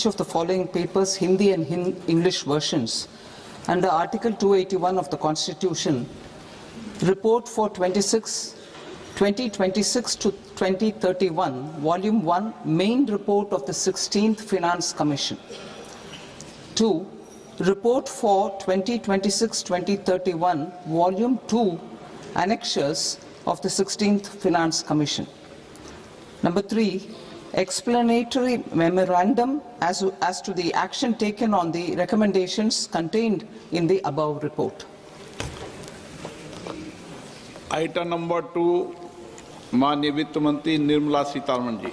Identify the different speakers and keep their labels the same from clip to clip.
Speaker 1: each of the following papers, Hindi and English versions, under Article 281 of the Constitution, Report for 2026 to 2031, Volume 1, Main Report of the 16th Finance Commission. 2. Report for 2026-2031, Volume 2, Annexures of the 16th Finance Commission. Number 3, explanatory memorandum as to the action taken on the recommendations contained in the above report.
Speaker 2: Item number 2, माननीय वित्त मंत्री Nirmala Sitharaman ji.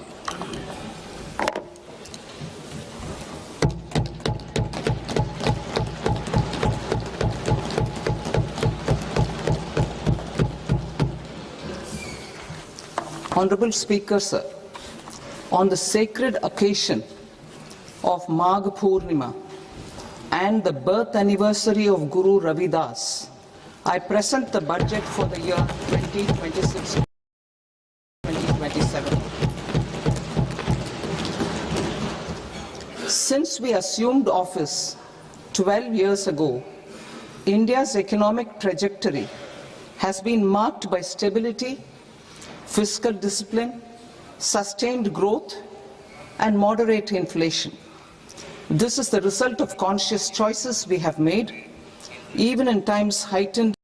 Speaker 1: Honorable Speaker, sir, on the sacred occasion of Magh Purnima and the birth anniversary of Guru Ravidas, I present the budget for the year 2026-2027. Since we assumed office 12 years ago, India's economic trajectory has been marked by stability, fiscal discipline, sustained growth, and moderate inflation. This is the result of conscious choices we have made, even in times heightened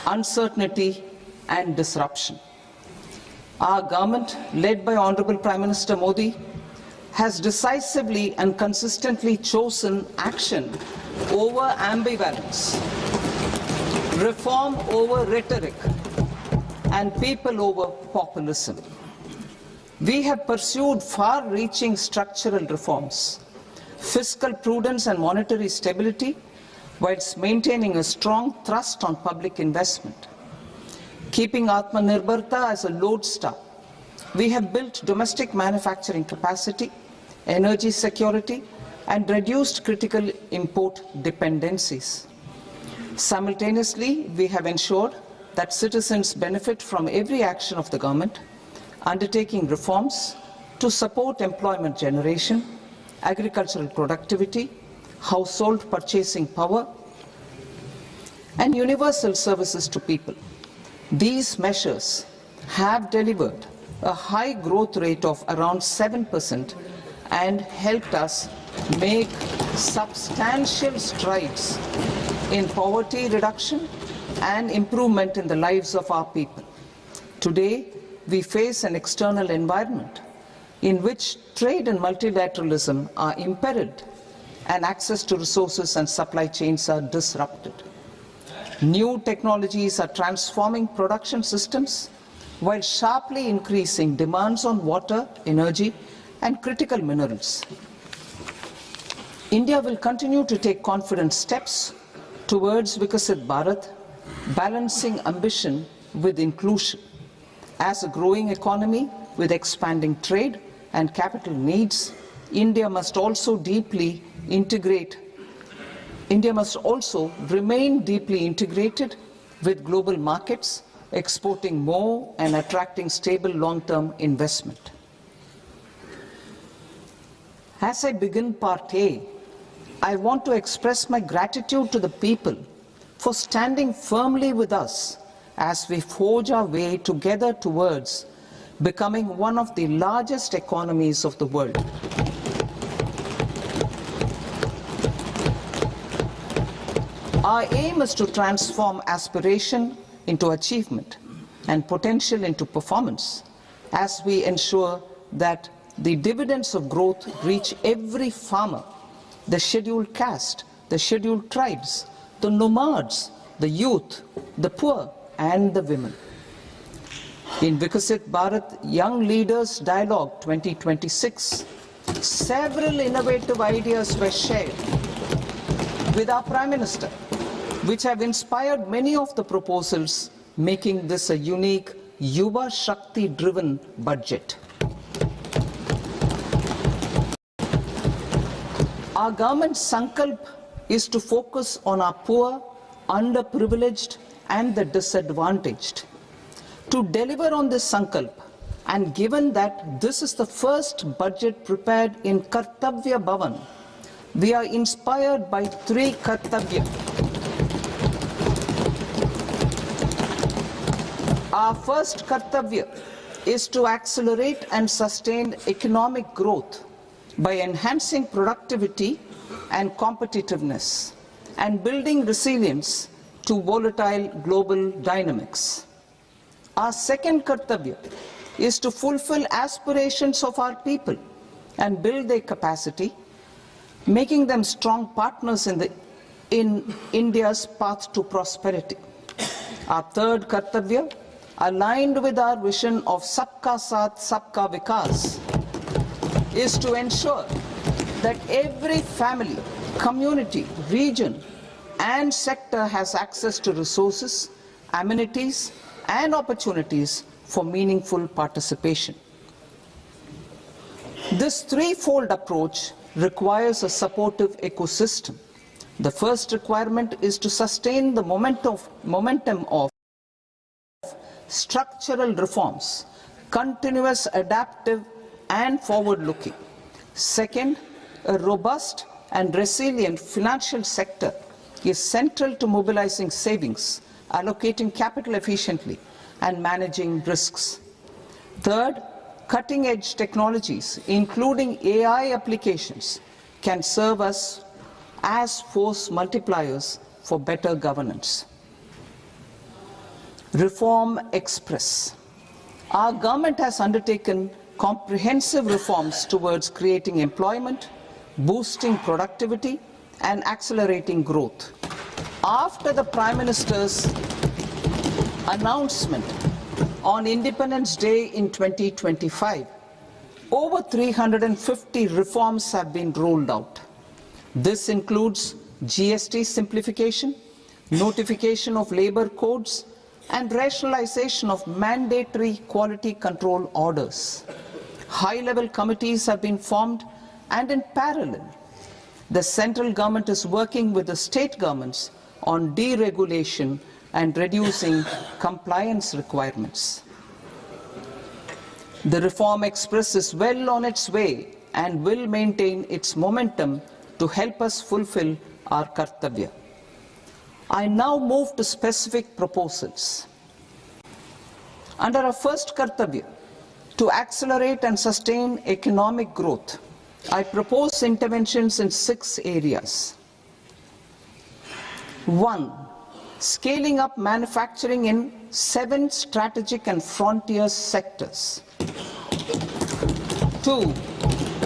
Speaker 1: uncertainty and disruption. Our government, led by Honorable Prime Minister Modi, has decisively and consistently chosen action over ambivalence, reform over rhetoric, and people over populism. We have pursued far-reaching structural reforms, fiscal prudence and monetary stability, whilst maintaining a strong thrust on public investment. Keeping Atmanirbharta as a lodestar, we have built domestic manufacturing capacity, energy security, and reduced critical import dependencies. Simultaneously, we have ensured that citizens benefit from every action of the government, undertaking reforms to support employment generation, agricultural productivity, household purchasing power, and universal services to people. These measures have delivered a high growth rate of around 7% and helped us make substantial strides in poverty reduction and improvement in the lives of our people. Today, we face an external environment in which trade and multilateralism are imperiled and access to resources and supply chains are disrupted. New technologies are transforming production systems while sharply increasing demands on water, energy, and critical minerals. India will continue to take confident steps towards Vikasit Bharat, balancing ambition with inclusion. As a growing economy with expanding trade and capital needs, India must also remain deeply integrated with global markets, exporting more and attracting stable long-term investment. As I begin Part A, I want to express my gratitude to the people for standing firmly with us as we forge our way together towards becoming one of the largest economies of the world. Our aim is to transform aspiration into achievement and potential into performance as we ensure that the dividends of growth reach every farmer, the scheduled caste, the scheduled tribes, the nomads, the youth, the poor, and the women. In Vikasit Bharat Young Leaders Dialogue 2026, several innovative ideas were shared with our Prime Minister, which have inspired many of the proposals, making this a unique Yuva Shakti-driven budget. Our government's sankalp is to focus on our poor, underprivileged, and the disadvantaged. To deliver on this sankalp And given that this is the first budget prepared in Kartavya Bhavan, we are inspired by three Kartavya. Our first Kartavya is to accelerate and sustain economic growth by enhancing productivity and competitiveness and building resilience to volatile global dynamics. Our second Kartavya is to fulfill aspirations of our people and build their capacity, making them strong partners in India's path to prosperity. Our third Kartavya, aligned with our vision of Sabka Saath, Sabka Vikas, is to ensure that every family, community, region, and sector has access to resources, amenities, and opportunities for meaningful participation. This threefold approach requires a supportive ecosystem. The first requirement is to sustain the momentum of structural reforms, continuous, adaptive, and forward-looking. Second, a robust and resilient financial sector is central to mobilizing savings, allocating capital efficiently, and managing risks. Third, cutting-edge technologies, including AI applications, can serve us as force multipliers for better governance. Reform Express. Our government has undertaken comprehensive reforms towards creating employment, boosting productivity, and accelerating growth. After the Prime Minister's announcement on Independence Day in 2025, over 350 reforms have been rolled out. This includes GST simplification, notification of labor codes, and rationalization of mandatory quality control orders. High-level committees have been formed, and in parallel, the central government is working with the state governments on deregulation and reducing compliance requirements. The Reform Express is well on its way and will maintain its momentum to help us fulfill our Kartavya. I now move to specific proposals. Under our first Kartavya, to accelerate and sustain economic growth, I propose interventions in 6 areas. 1. Scaling up manufacturing in 7 strategic and frontier sectors. 2.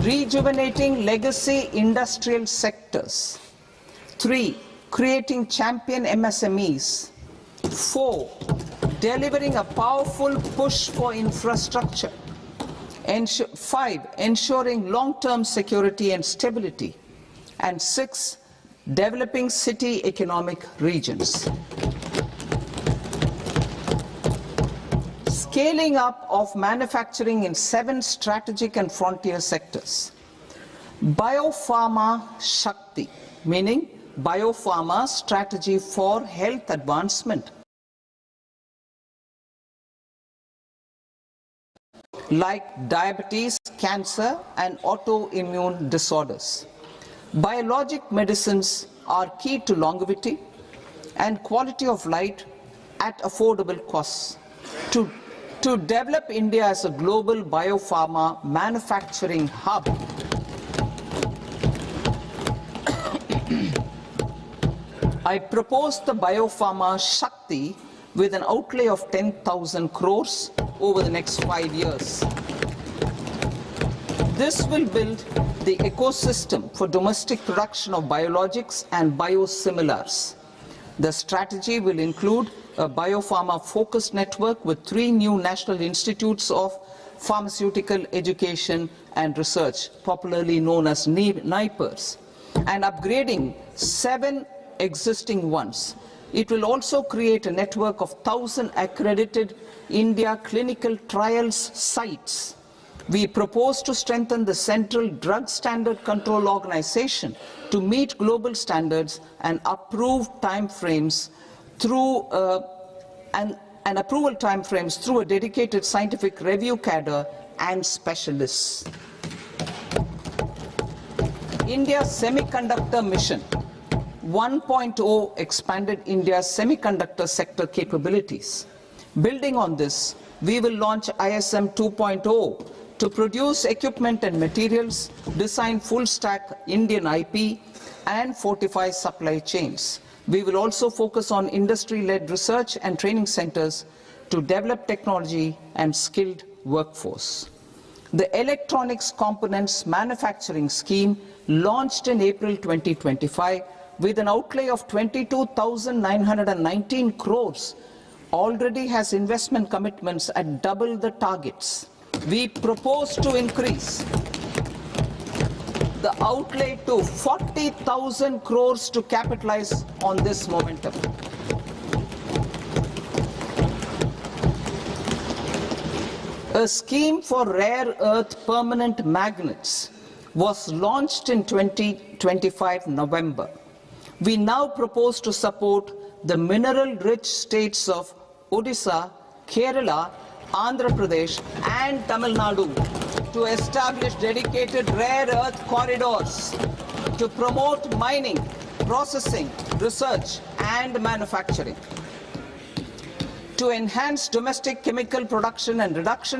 Speaker 1: Rejuvenating legacy industrial sectors. 3. Creating champion MSMEs. 4. Delivering a powerful push for infrastructure. 5. Ensuring long-term security and stability. And 6. Developing city economic regions. Scaling up of manufacturing in 7 strategic and frontier sectors. Biopharma Shakti, meaning biopharma strategy for health advancement, like diabetes, cancer, and autoimmune disorders. Biologic medicines are key to longevity and quality of life at affordable costs. To develop India as a global biopharma manufacturing hub, I propose the Biopharma Shakti with an outlay of 10,000 crores over the next 5 years. This will build the ecosystem for domestic production of biologics and biosimilars. The strategy will include a biopharma-focused network with 3 new national institutes of pharmaceutical education and research, popularly known as NIPERs, and upgrading 7 existing ones. It will also create a network of 1,000 accredited India clinical trials sites. We propose to strengthen the Central Drug Standard Control Organization to meet global standards and approved timeframes through and approval timeframes through a dedicated scientific review cadre and specialists. India's Semiconductor Mission 1.0 expanded India's semiconductor sector capabilities. Building on this, we will launch ISM 2.0 to produce equipment and materials, design full-stack Indian IP, and fortify supply chains. We will also focus on industry-led research and training centers to develop technology and skilled workforce. The Electronics Components Manufacturing Scheme, launched in April 2025 with an outlay of 22,919 crores, already has investment commitments at double the targets. We propose to increase the outlay to 40,000 crores to capitalize on this momentum. A scheme for rare earth permanent magnets was launched in 2025 November. We now propose to support the mineral-rich states of Odisha, Kerala, Andhra Pradesh and Tamil Nadu to establish dedicated rare earth corridors to promote mining, processing, research and manufacturing. To enhance domestic chemical production and reduce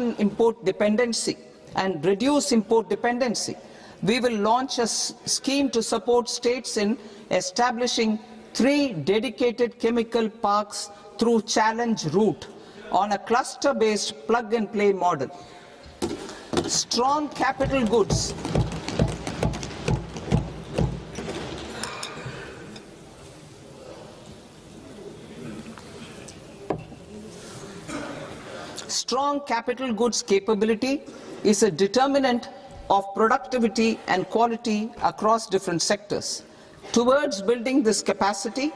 Speaker 1: import dependency, we will launch a scheme to support states in establishing 3 dedicated chemical parks through challenge route on a cluster-based plug-and-play model. Strong capital goods. Strong capital goods capability is a determinant of productivity and quality across different sectors. Towards building this capacity,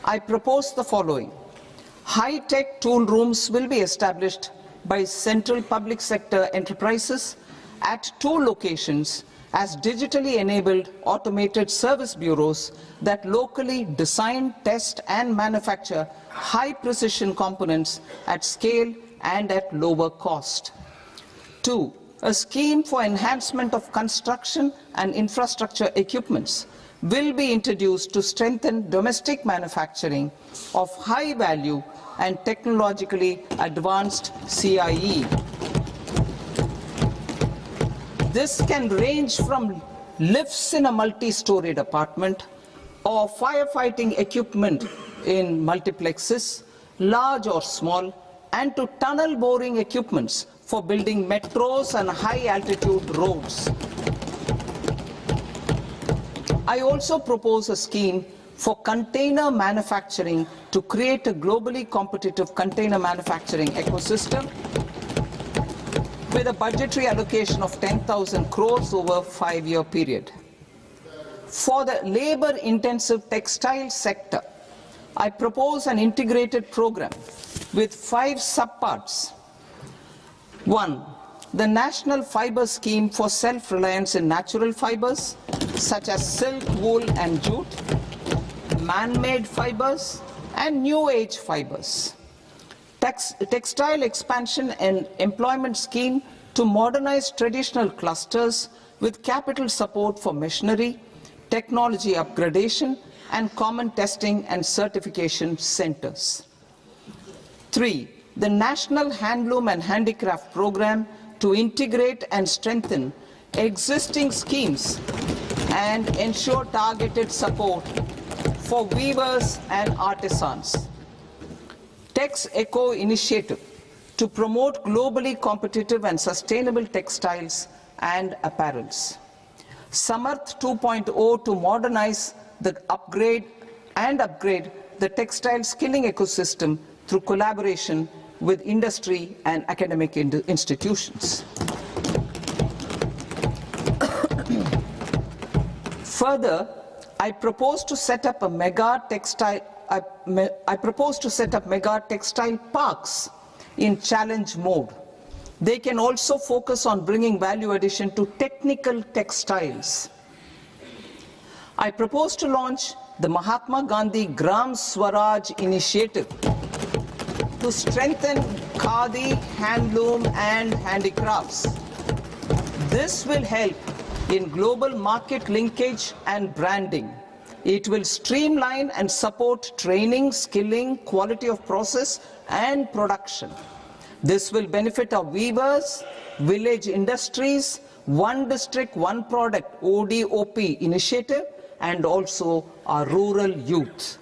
Speaker 1: I propose the following. High-tech tool rooms will be established by central public sector enterprises at 2 locations as digitally enabled automated service bureaus that locally design, test and manufacture high-precision components at scale and at lower cost. 2. A scheme for enhancement of construction and infrastructure equipments will be introduced to strengthen domestic manufacturing of high value and technologically advanced CIE. This can range from lifts in a multi-storied apartment or firefighting equipment in multiplexes, large or small, and to tunnel boring equipments for building metros and high-altitude roads. I also propose a scheme for container manufacturing to create a globally competitive container manufacturing ecosystem with a budgetary allocation of 10,000 crores over a 5-year period. For the labor-intensive textile sector, I propose an integrated program with 5 subparts. 1. The National Fiber Scheme for self-reliance in natural fibers, such as silk, wool and jute, man-made fibers, and new-age fibers. Textile expansion and employment scheme to modernize traditional clusters with capital support for machinery, technology upgradation, and common testing and certification centers. 3. The National Handloom and Handicraft Program to integrate and strengthen existing schemes and ensure targeted support for weavers and artisans. Tex Eco Initiative to promote globally competitive and sustainable textiles and apparels. Samarth 2.0 to modernize the upgrade the textile skilling ecosystem through collaboration with industry and academic institutions. Further, I propose to set up mega textile parks in challenge mode. They can also focus on bringing value addition to technical textiles. I propose to launch the Mahatma Gandhi Gram Swaraj initiative to to strengthen khadi, handloom and handicrafts. This will help in global market linkage and branding. It will streamline and support training, skilling, quality of process and production. This will benefit our weavers, village industries, One District, One Product ODOP initiative and also our rural youth.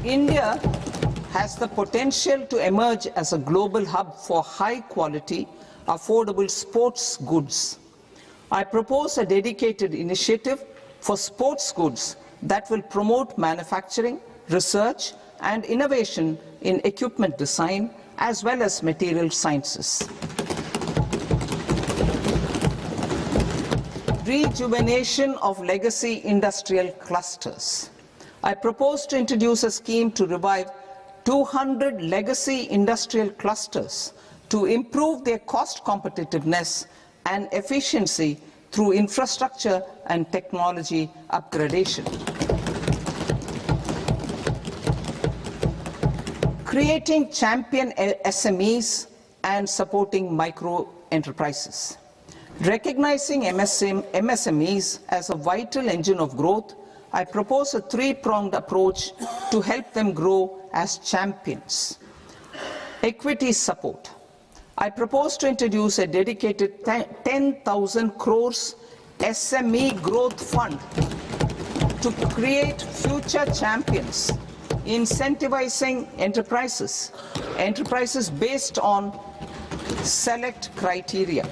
Speaker 1: India has the potential to emerge as a global hub for high quality, affordable sports goods. I propose a dedicated initiative for sports goods that will promote manufacturing, research and innovation in equipment design as well as material sciences. Rejuvenation of legacy industrial clusters. I propose to introduce a scheme to revive 200 legacy industrial clusters to improve their cost competitiveness and efficiency through infrastructure and technology upgradation. Creating champion SMEs and supporting micro enterprises. Recognizing MSMEs as a vital engine of growth, I propose a three-pronged approach to help them grow as champions. Equity support. I propose to introduce a dedicated 10,000 crores SME growth fund to create future champions, incentivizing enterprises based on select criteria.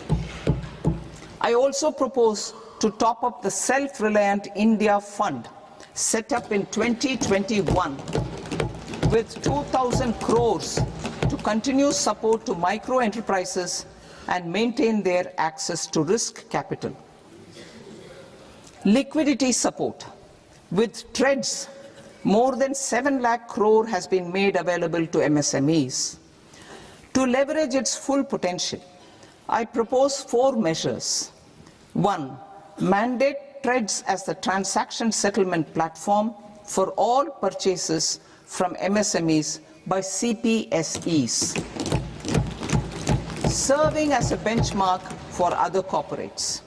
Speaker 1: I also propose to top up the Self-Reliant India Fund set up in 2021 with 2,000 crores to continue support to micro enterprises and maintain their access to risk capital. Liquidity support. With TREDS, more than 7 lakh crore has been made available to MSMEs. To leverage its full potential, I propose 4 measures. 1. Mandate TREDS as the transaction settlement platform for all purchases from MSMEs by CPSEs, serving as a benchmark for other corporates.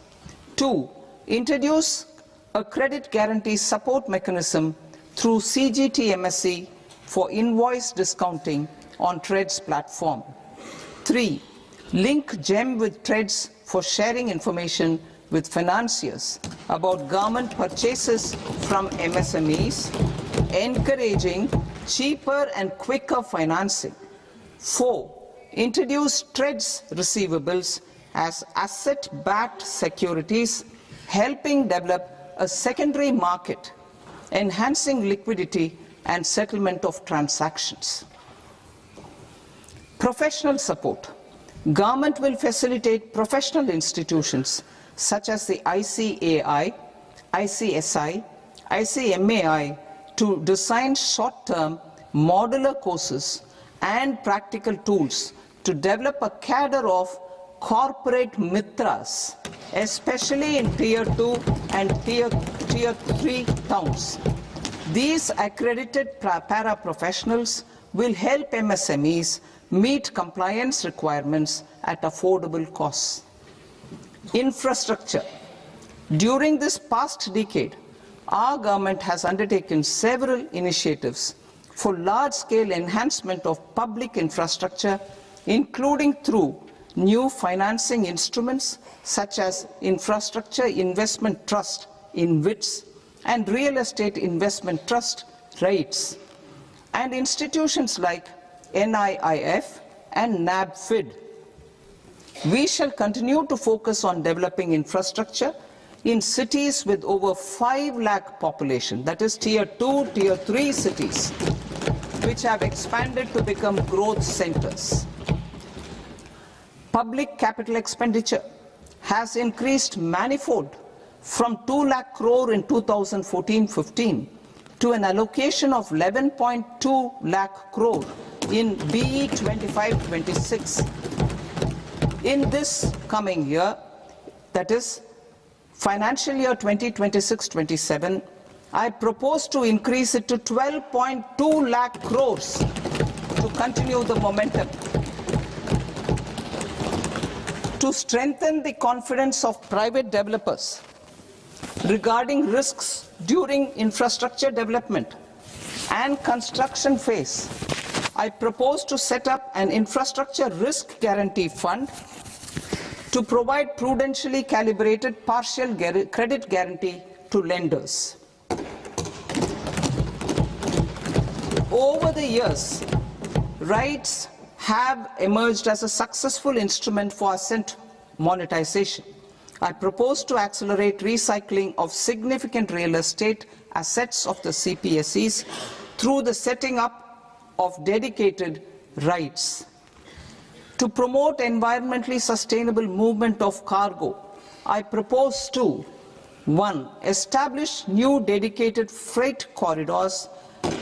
Speaker 1: 2. Introduce a credit guarantee support mechanism through CGTMSE for invoice discounting on TREDS platform. 3. Link GEM with TREDS for sharing information with financiers about government purchases from MSMEs, encouraging cheaper and quicker financing. 4. Introduce TREDS receivables as asset-backed securities, helping develop a secondary market, enhancing liquidity and settlement of transactions. Professional support. Government will facilitate professional institutions such as the ICAI, ICSI, ICMAI to design short-term modular courses and practical tools to develop a cadre of corporate mitras, especially in Tier 2 and Tier 3 towns. These accredited para-professionals will help MSMEs meet compliance requirements at affordable costs. Infrastructure. During this past decade, our government has undertaken several initiatives for large-scale enhancement of public infrastructure, including through new financing instruments such as Infrastructure Investment Trust (InvITs) and Real Estate Investment Trust (REITs), and institutions like NIIF and NABFID. We shall continue to focus on developing infrastructure in cities with over 5 lakh population, that is Tier 2, Tier 3 cities, which have expanded to become growth centers. Public capital expenditure has increased manifold from 2 lakh crore in 2014-15 to an allocation of 11.2 lakh crore in BE 25-26. In this coming year, that is financial year 2026-27, I propose to increase it to 12.2 lakh crores to continue the momentum. To strengthen the confidence of private developers regarding risks during infrastructure development and construction phase, I propose to set up an infrastructure risk guarantee fund to provide prudentially calibrated partial credit guarantee to lenders. Over the years, rights have emerged as a successful instrument for asset monetization. I propose to accelerate recycling of significant real estate assets of the CPSEs through the setting up of dedicated rights. To promote environmentally sustainable movement of cargo, I propose to 1. Establish new dedicated freight corridors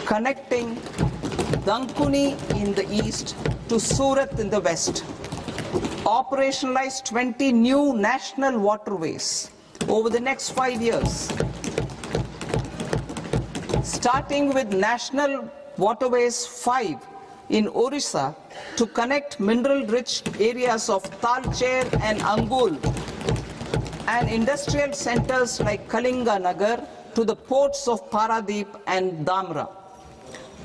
Speaker 1: connecting Dankuni in the east to Surat in the west. Operationalize 20 new national waterways over the next 5 years. Starting with National Waterways 5 in Orissa to connect mineral-rich areas of Talcher and Angul and industrial centers like Kalinga Nagar to the ports of Paradeep and Dhamra.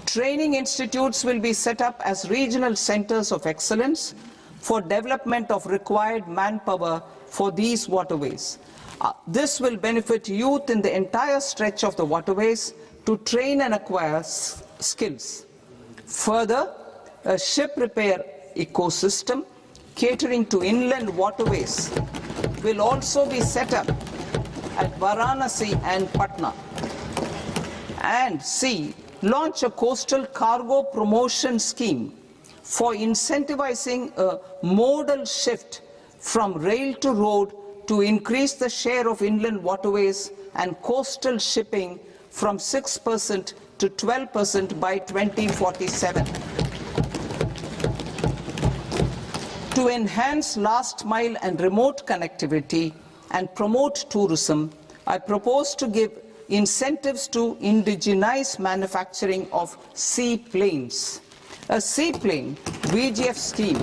Speaker 1: Training institutes will be set up as regional centers of excellence for development of required manpower for these waterways. This will benefit youth in the entire stretch of the waterways to train and acquire skills. Further, a ship repair ecosystem catering to inland waterways will also be set up at Varanasi and Patna. And C. Launch a coastal cargo promotion scheme for incentivizing a modal shift from rail to road to increase the share of inland waterways and coastal shipping from 6% to 12% by 2047. To enhance last mile and remote connectivity and promote tourism, I propose to give incentives to indigenize manufacturing of seaplanes. A seaplane VGF scheme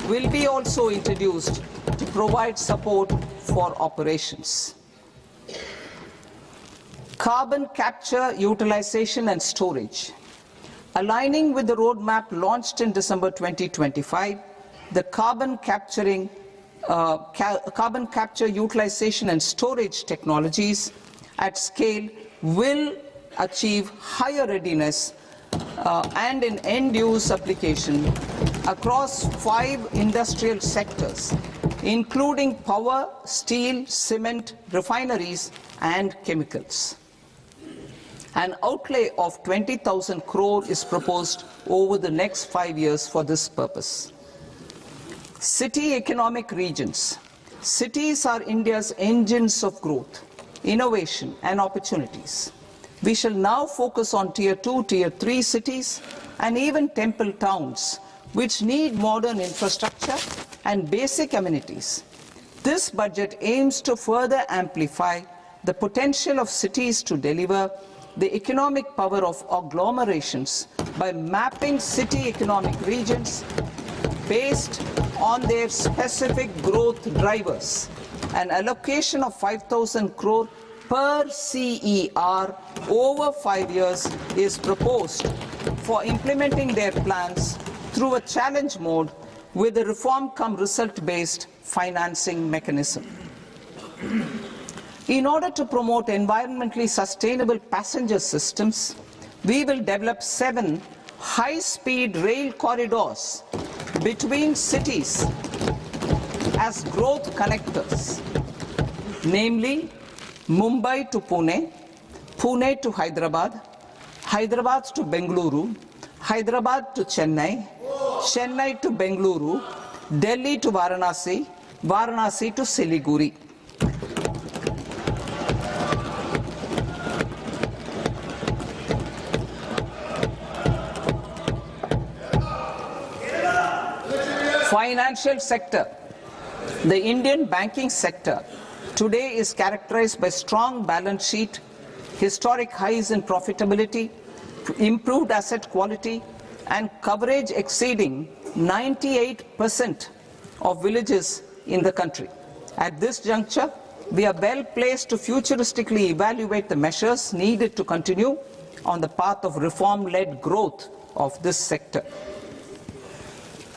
Speaker 1: will be also introduced to provide support for operations. Carbon capture, utilization and storage. Aligning with the roadmap launched in December 2025, the carbon capture, utilization and storage technologies at scale will achieve higher readiness and in end-use application across 5 industrial sectors, including power, steel, cement, refineries, and chemicals. An outlay of 20,000 crore is proposed over the next 5 years for this purpose. City economic regions. Cities are India's engines of growth, innovation, and opportunities. We shall now focus on Tier 2, Tier 3 cities, and even temple towns, which need modern infrastructure and basic amenities. This budget aims to further amplify the potential of cities to deliver the economic power of agglomerations by mapping city economic regions based on their specific growth drivers. An allocation of 5,000 crore per CER over 5 years is proposed for implementing their plans through a challenge mode with a reform-cum-result-based financing mechanism. In order to promote environmentally sustainable passenger systems, we will develop 7 high-speed rail corridors between cities as growth connectors, namely Mumbai to Pune, Pune to Hyderabad, Hyderabad to Bengaluru, Hyderabad to Chennai, Chennai to Bengaluru, Delhi to Varanasi, Varanasi to Siliguri. Financial sector. The Indian banking sector today is characterized by strong balance sheet, historic highs in profitability, improved asset quality, and coverage exceeding 98% of villages in the country. At this juncture, we are well placed to futuristically evaluate the measures needed to continue on the path of reform-led growth of this sector.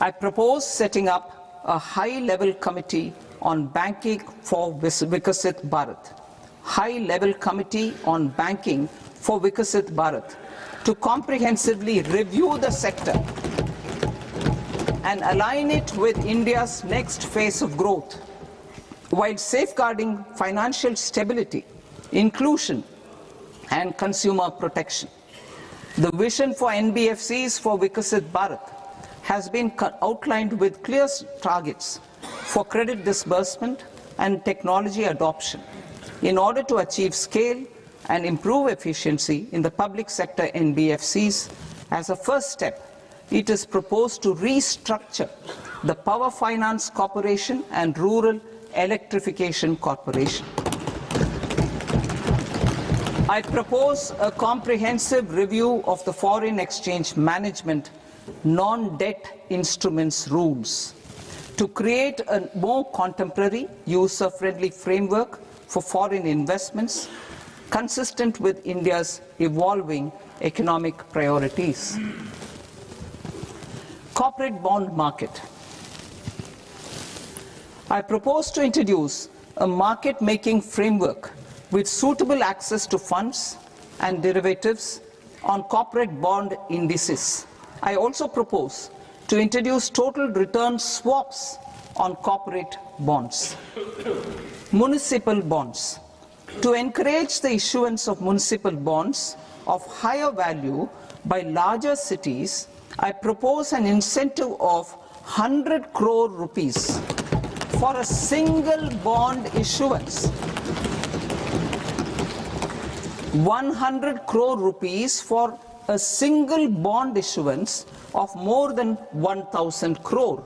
Speaker 1: I propose setting up a high-level committee on banking for Vikasit Bharat. High-level committee on banking for Vikasit Bharat to comprehensively review the sector and align it with India's next phase of growth, while safeguarding financial stability, inclusion, and consumer protection. The vision for NBFCs for Vikasit Bharat has been outlined with clear targets for credit disbursement and technology adoption in order to achieve scale and improve efficiency in the public sector NBFCs. As a first step, it is proposed to restructure the Power Finance Corporation and Rural Electrification Corporation. I propose a comprehensive review of the foreign exchange management non-debt instruments rules to create a more contemporary, user-friendly framework for foreign investments consistent with India's evolving economic priorities. Corporate bond market. I propose to introduce a market-making framework with suitable access to funds and derivatives on corporate bond indices. I also propose to introduce total return swaps on corporate bonds. Municipal bonds. To encourage the issuance of municipal bonds of higher value by larger cities, I propose an incentive of 100 crore rupees for a single bond issuance. 100 crore rupees for a single bond issuance of more than 1,000 crore.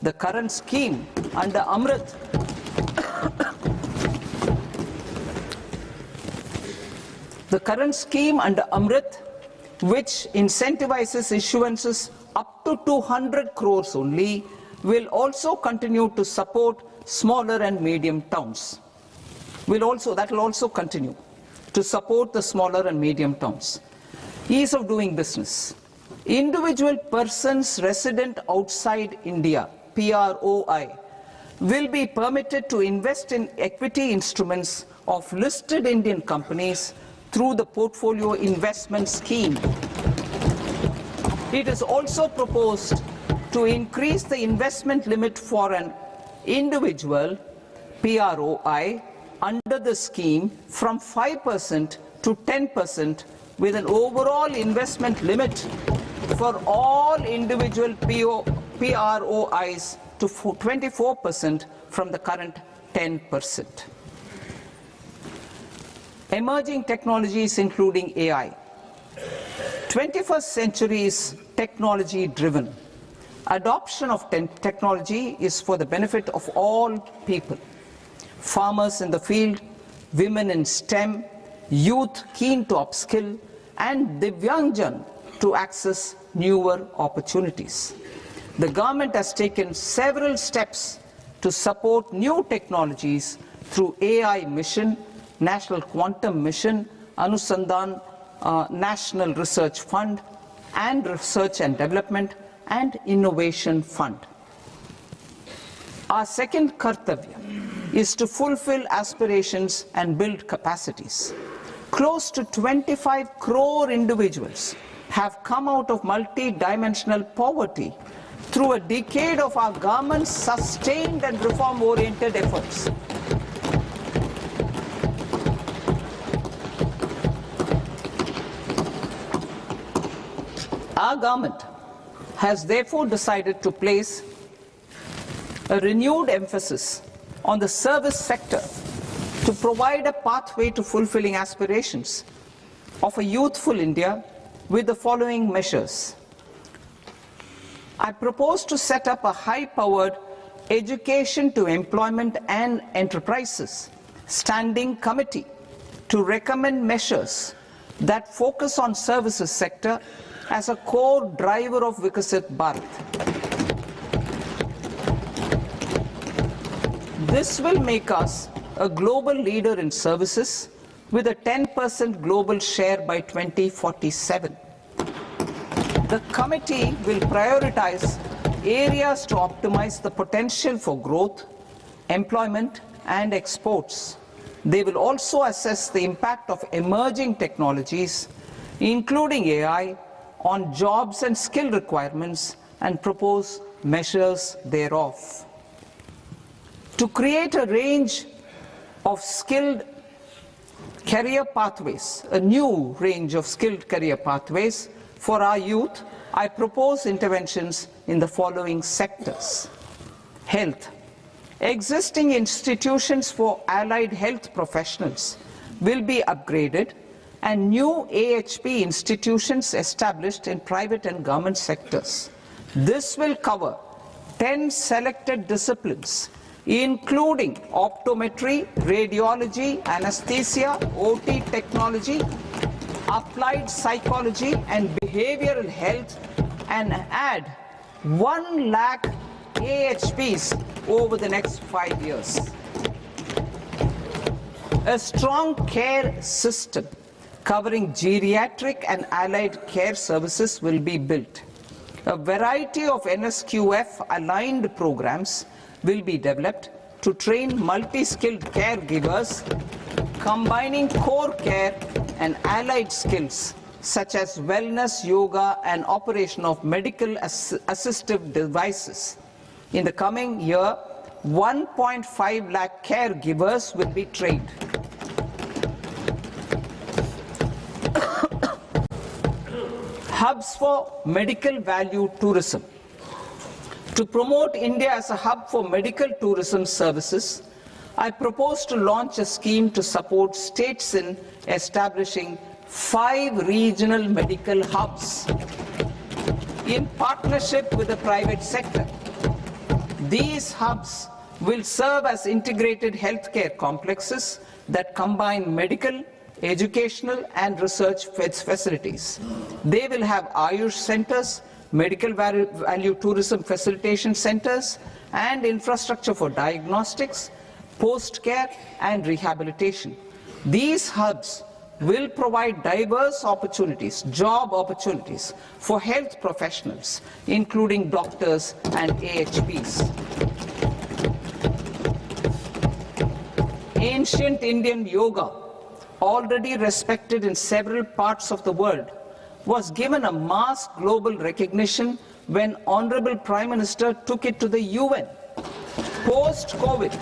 Speaker 1: The current scheme under Amrit which incentivizes issuances up to 200 crores only, will also continue to support smaller and medium towns. That will also continue to support the smaller and medium towns. Ease of doing business. Individual persons resident outside India, PROI, will be permitted to invest in equity instruments of listed Indian companies through the Portfolio Investment Scheme. It is also proposed to increase the investment limit for an individual PROI under the scheme from 5% to 10%, with an overall investment limit for all individual PROIs to 24% from the current 10%. Emerging technologies including AI. 21st century is technology-driven. Adoption of technology is for the benefit of all people. Farmers in the field, women in STEM, youth keen to upskill, and Divyangjan to access newer opportunities. The government has taken several steps to support new technologies through AI Mission, National Quantum Mission, Anusandhan National Research Fund, and Research and Development and Innovation Fund. Our second kartavya is to fulfill aspirations and build capacities. Close to 25 crore individuals have come out of multi-dimensional poverty through a decade of our government's sustained and reform-oriented efforts. Our government has therefore decided to place a renewed emphasis on the service sector to provide a pathway to fulfilling aspirations of a youthful India with the following measures. I propose to set up a high-powered Education to Employment and Enterprises Standing Committee to recommend measures that focus on services sector as a core driver of Vikasit Bharat. This will make us a global leader in services with a 10% global share by 2047. The committee will prioritize areas to optimize the potential for growth, employment, and exports. They will also assess the impact of emerging technologies, including AI, on jobs and skill requirements and propose measures thereof. To create a range of skilled career pathways, a new range of skilled career pathways for our youth, I propose interventions in the following sectors. Health. Existing institutions for allied health professionals will be upgraded and new AHP institutions established in private and government sectors. This will cover 10 selected disciplines, including optometry, radiology, anesthesia, OT technology, applied psychology and behavioral health, and add 1 lakh AHPs over the next 5 years. A strong care system covering geriatric and allied care services will be built. A variety of NSQF-aligned programs will be developed to train multi-skilled caregivers, combining core care and allied skills such as wellness, yoga, and operation of medical assistive devices. In the coming year, 1.5 lakh caregivers will be trained. Hubs for medical value tourism. To promote India as a hub for medical tourism services, I propose to launch a scheme to support states in establishing 5 regional medical hubs in partnership with the private sector. These hubs will serve as integrated healthcare complexes that combine medical, educational, and research facilities. They will have Ayush centers, medical value tourism facilitation centers, and infrastructure for diagnostics, post-care, and rehabilitation. These hubs will provide diverse opportunities, job opportunities for health professionals, including doctors and AHPs. Ancient Indian yoga, already respected in several parts of the world, was given a mass global recognition when Honorable Prime Minister took it to the UN. Post-COVID,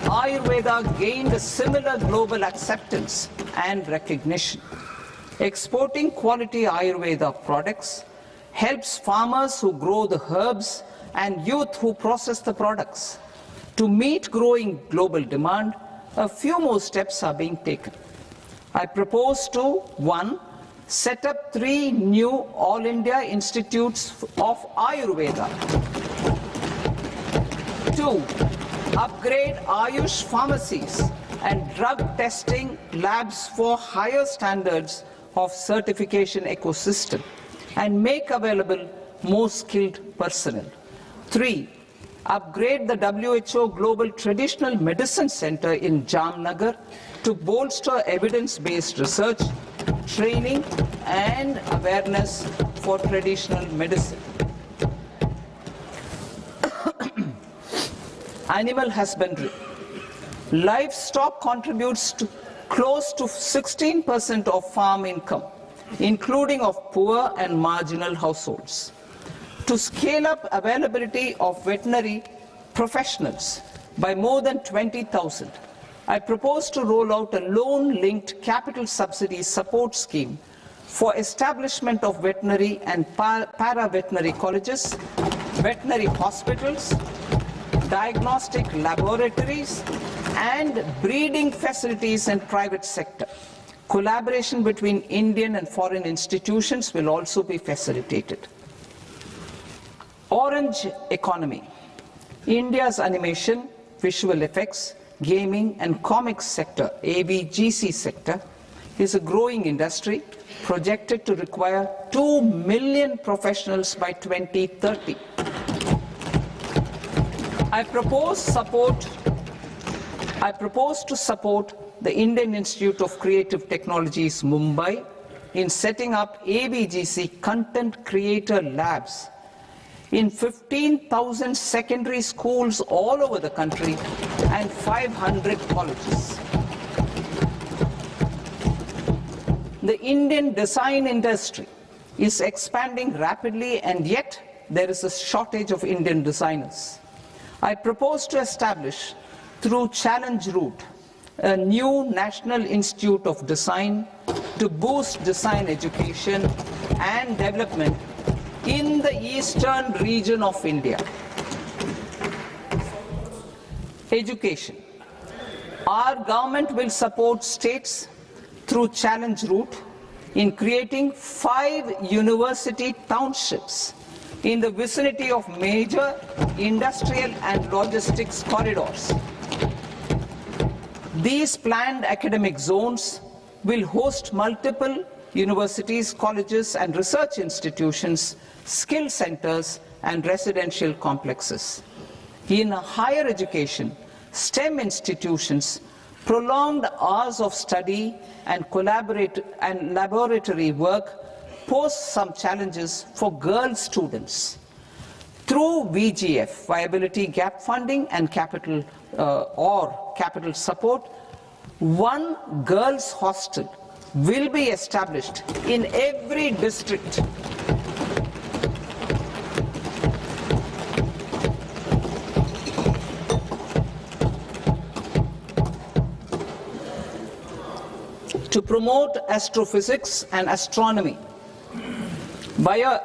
Speaker 1: Ayurveda gained a similar global acceptance and recognition. Exporting quality Ayurveda products helps farmers who grow the herbs and youth who process the products. To meet growing global demand, a few more steps are being taken. I propose to 1. Set up 3 new All India Institutes of Ayurveda. 2. Upgrade Ayush pharmacies and drug testing labs for higher standards of certification ecosystem and make available more skilled personnel. 3. Upgrade the WHO Global Traditional Medicine Center in Jamnagar to bolster evidence-based research, training, and awareness for traditional medicine. Animal husbandry. Livestock contributes to close to 16% of farm income, including of poor and marginal households. To scale up availability of veterinary professionals by more than 20,000, I propose to roll out a loan-linked capital subsidy support scheme for establishment of veterinary and para-veterinary colleges, veterinary hospitals, diagnostic laboratories, and breeding facilities in private sector. Collaboration between Indian and foreign institutions will also be facilitated. Orange economy. India's animation, visual effects, gaming and comics sector, ABGC sector, is a growing industry projected to require 2 million professionals by 2030. I propose to support the Indian Institute of Creative Technologies, Mumbai, in setting up ABGC content creator labs in 15,000 secondary schools all over the country and 500 colleges. The Indian design industry is expanding rapidly, and yet there is a shortage of Indian designers. I propose to establish, through Challenge Route, a new National Institute of Design to boost design education and development in the eastern region of India. Education. Our government will support states through Challenge Route in creating 5 university townships in the vicinity of major industrial and logistics corridors. These planned academic zones will host multiple universities, colleges and research institutions, skill centers and residential complexes. In higher education, STEM institutions, prolonged hours of study and laboratory work pose some challenges for girl students. Through VGF, Viability Gap Funding and capital support, one girls' hostel will be established in every district. To promote astrophysics and astronomy via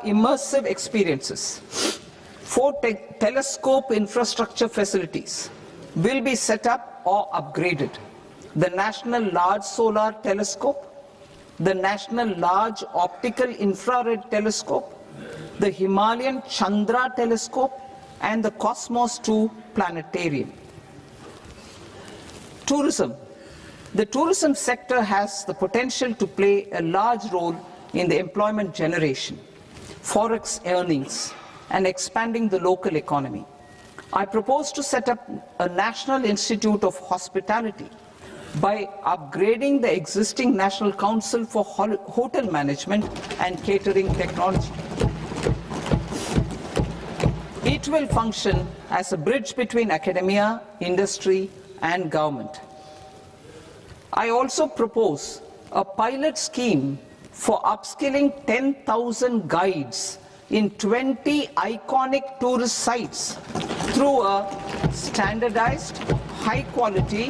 Speaker 1: immersive experiences, 4 telescope infrastructure facilities will be set up or upgraded. The National Large Solar Telescope, the National Large Optical Infrared Telescope, the Himalayan Chandra Telescope, and the Cosmos 2 Planetarium. Tourism. The tourism sector has the potential to play a large role in the employment generation, forex earnings, and expanding the local economy. I propose to set up a National Institute of Hospitality by upgrading the existing National Council for Hotel Management and Catering Technology. It will function as a bridge between academia, industry, and government. I also propose a pilot scheme for upskilling 10,000 guides in 20 iconic tourist sites through a standardized, high-quality,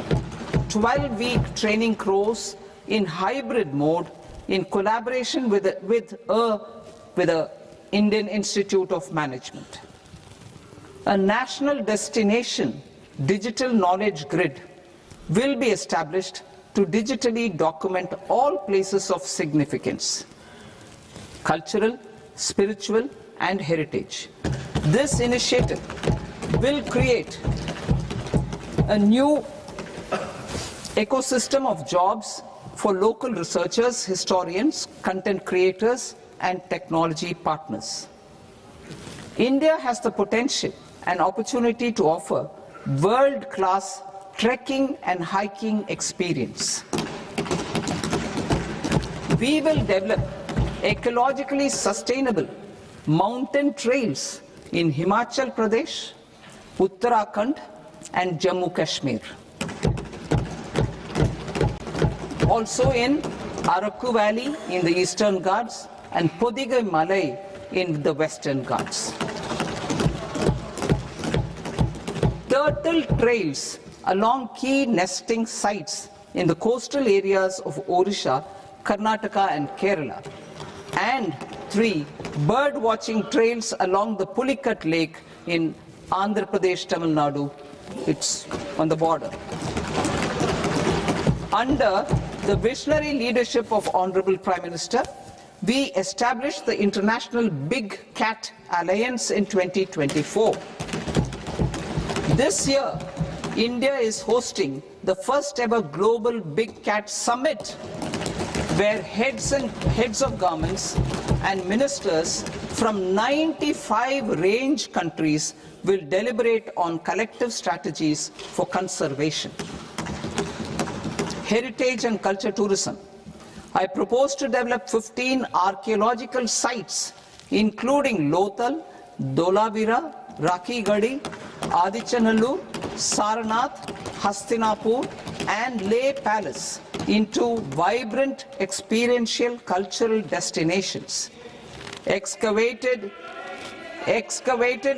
Speaker 1: 12-week training course in hybrid mode in collaboration with the Indian Institute of Management. A national destination digital knowledge grid will be established to digitally document all places of significance, cultural, spiritual, and heritage. This initiative will create a new ecosystem of jobs for local researchers, historians, content creators, and technology partners. India has the potential and opportunity to offer world-class trekking and hiking experience. We will develop ecologically sustainable mountain trails in Himachal Pradesh, Uttarakhand, and Jammu Kashmir. Also in Araku Valley in the Eastern Ghats and Podigai Malai in the Western Ghats. Turtle trails along key nesting sites in the coastal areas of Odisha, Karnataka, and Kerala. And 3 bird watching trails along the Pulikat Lake in Andhra Pradesh, Tamil Nadu. It's on the border. Under the visionary leadership of Honorable Prime Minister, we established the International Big Cat Alliance in 2024. This year, India is hosting the first ever global Big Cat Summit, where heads of governments and ministers from 95 range countries will deliberate on collective strategies for conservation. Heritage and culture tourism. I propose to develop 15 archaeological sites, including Lothal, Dholavira, Rakhigarhi, Adichanallur, Sarnath, Hastinapur, and Leh Palace into vibrant experiential cultural destinations. Excavated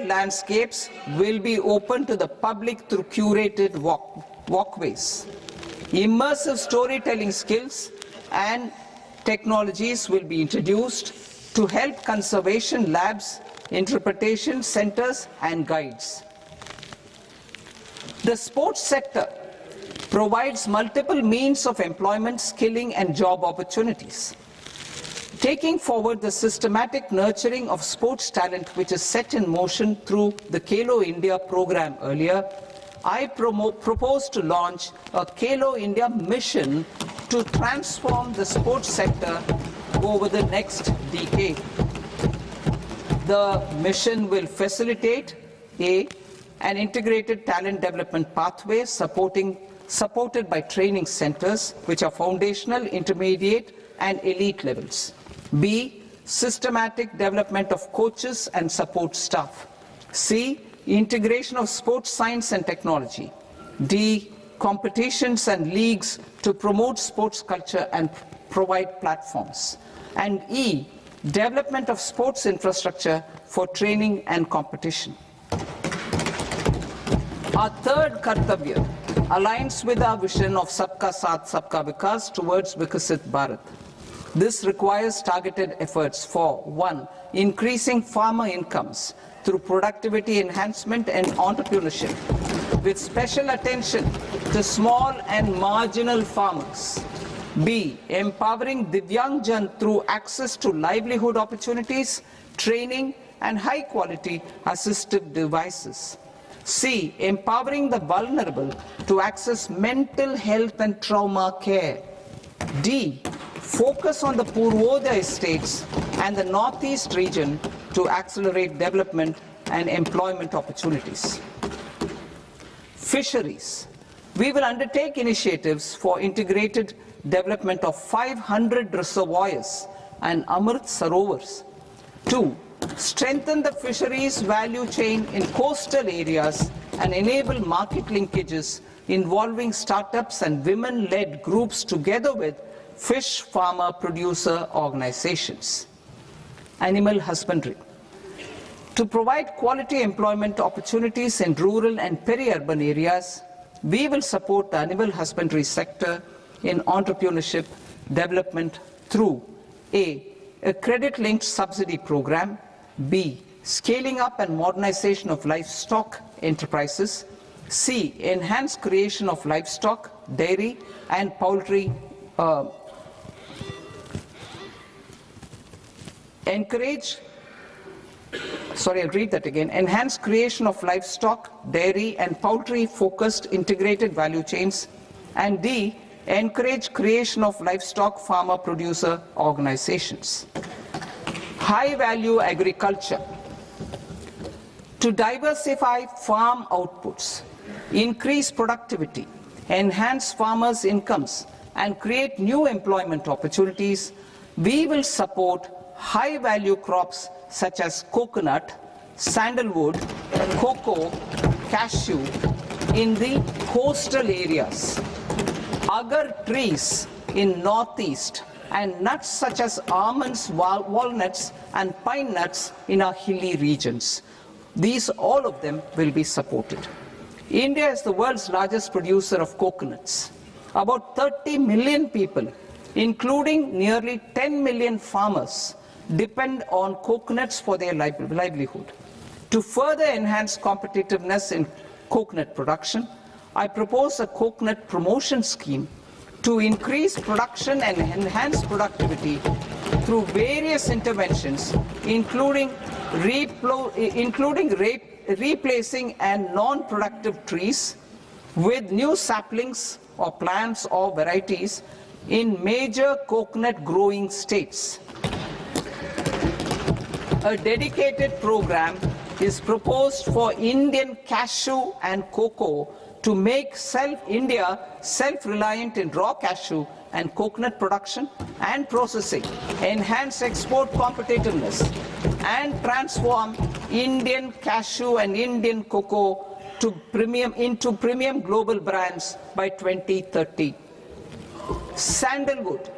Speaker 1: landscapes will be open to the public through curated walkways. Immersive storytelling skills and technologies will be introduced to help conservation labs, interpretation centers, and guides. The sports sector provides multiple means of employment, skilling, and job opportunities. Taking forward the systematic nurturing of sports talent, which is set in motion through the Khelo India program earlier, I propose to launch a Khelo India mission to transform the sports sector over the next decade. The mission will facilitate an integrated talent development pathway supported by training centers, which are foundational, intermediate, and elite levels. B, systematic development of coaches and support staff. C, integration of sports science and technology. D, competitions and leagues to promote sports culture and provide platforms. And E, development of sports infrastructure for training and competition. Our third Kartavya aligns with our vision of Sabka Saath, Sabka Vikas towards Vikasit Bharat. This requires targeted efforts for 1. Increasing farmer incomes through productivity enhancement and entrepreneurship, with special attention to small and marginal farmers. B. Empowering Divyangjan through access to livelihood opportunities, training, and high-quality assistive devices. C. Empowering the vulnerable to access mental health and trauma care. D. Focus on the Purvodaya states and the Northeast region to accelerate development and employment opportunities. Fisheries. We will undertake initiatives for integrated development of 500 reservoirs and Amrit Sarovars. 2. Strengthen the fisheries value chain in coastal areas and enable market linkages involving startups and women-led groups together with fish farmer producer organizations. Animal husbandry. To provide quality employment opportunities in rural and peri-urban areas, we will support the animal husbandry sector in entrepreneurship development through A. A credit-linked subsidy program. B. Scaling up and modernization of livestock enterprises. C. Enhanced creation of livestock, dairy, and poultry. Enhanced creation of livestock, dairy, and poultry-focused integrated value chains. And D. Encourage creation of livestock farmer-producer organizations. High-value agriculture. To diversify farm outputs, increase productivity, enhance farmers' incomes, and create new employment opportunities, we will support high-value crops such as coconut, sandalwood, cocoa, cashew in the coastal areas, agar trees in northeast, and nuts such as almonds, walnuts, and pine nuts in our hilly regions. All of them will be supported. India is the world's largest producer of coconuts. About 30 million people, including nearly 10 million farmers, depend on coconuts for their livelihood. To further enhance competitiveness in coconut production, I propose a coconut promotion scheme to increase production and enhance productivity through various interventions, including replacing and non-productive trees, with new saplings or plants or varieties in major coconut growing states. A dedicated program is proposed for Indian cashew and cocoa to make India self-reliant in raw cashew and coconut production and processing, enhance export competitiveness, and transform Indian cashew and Indian cocoa into premium global brands by 2030. Sandalwood.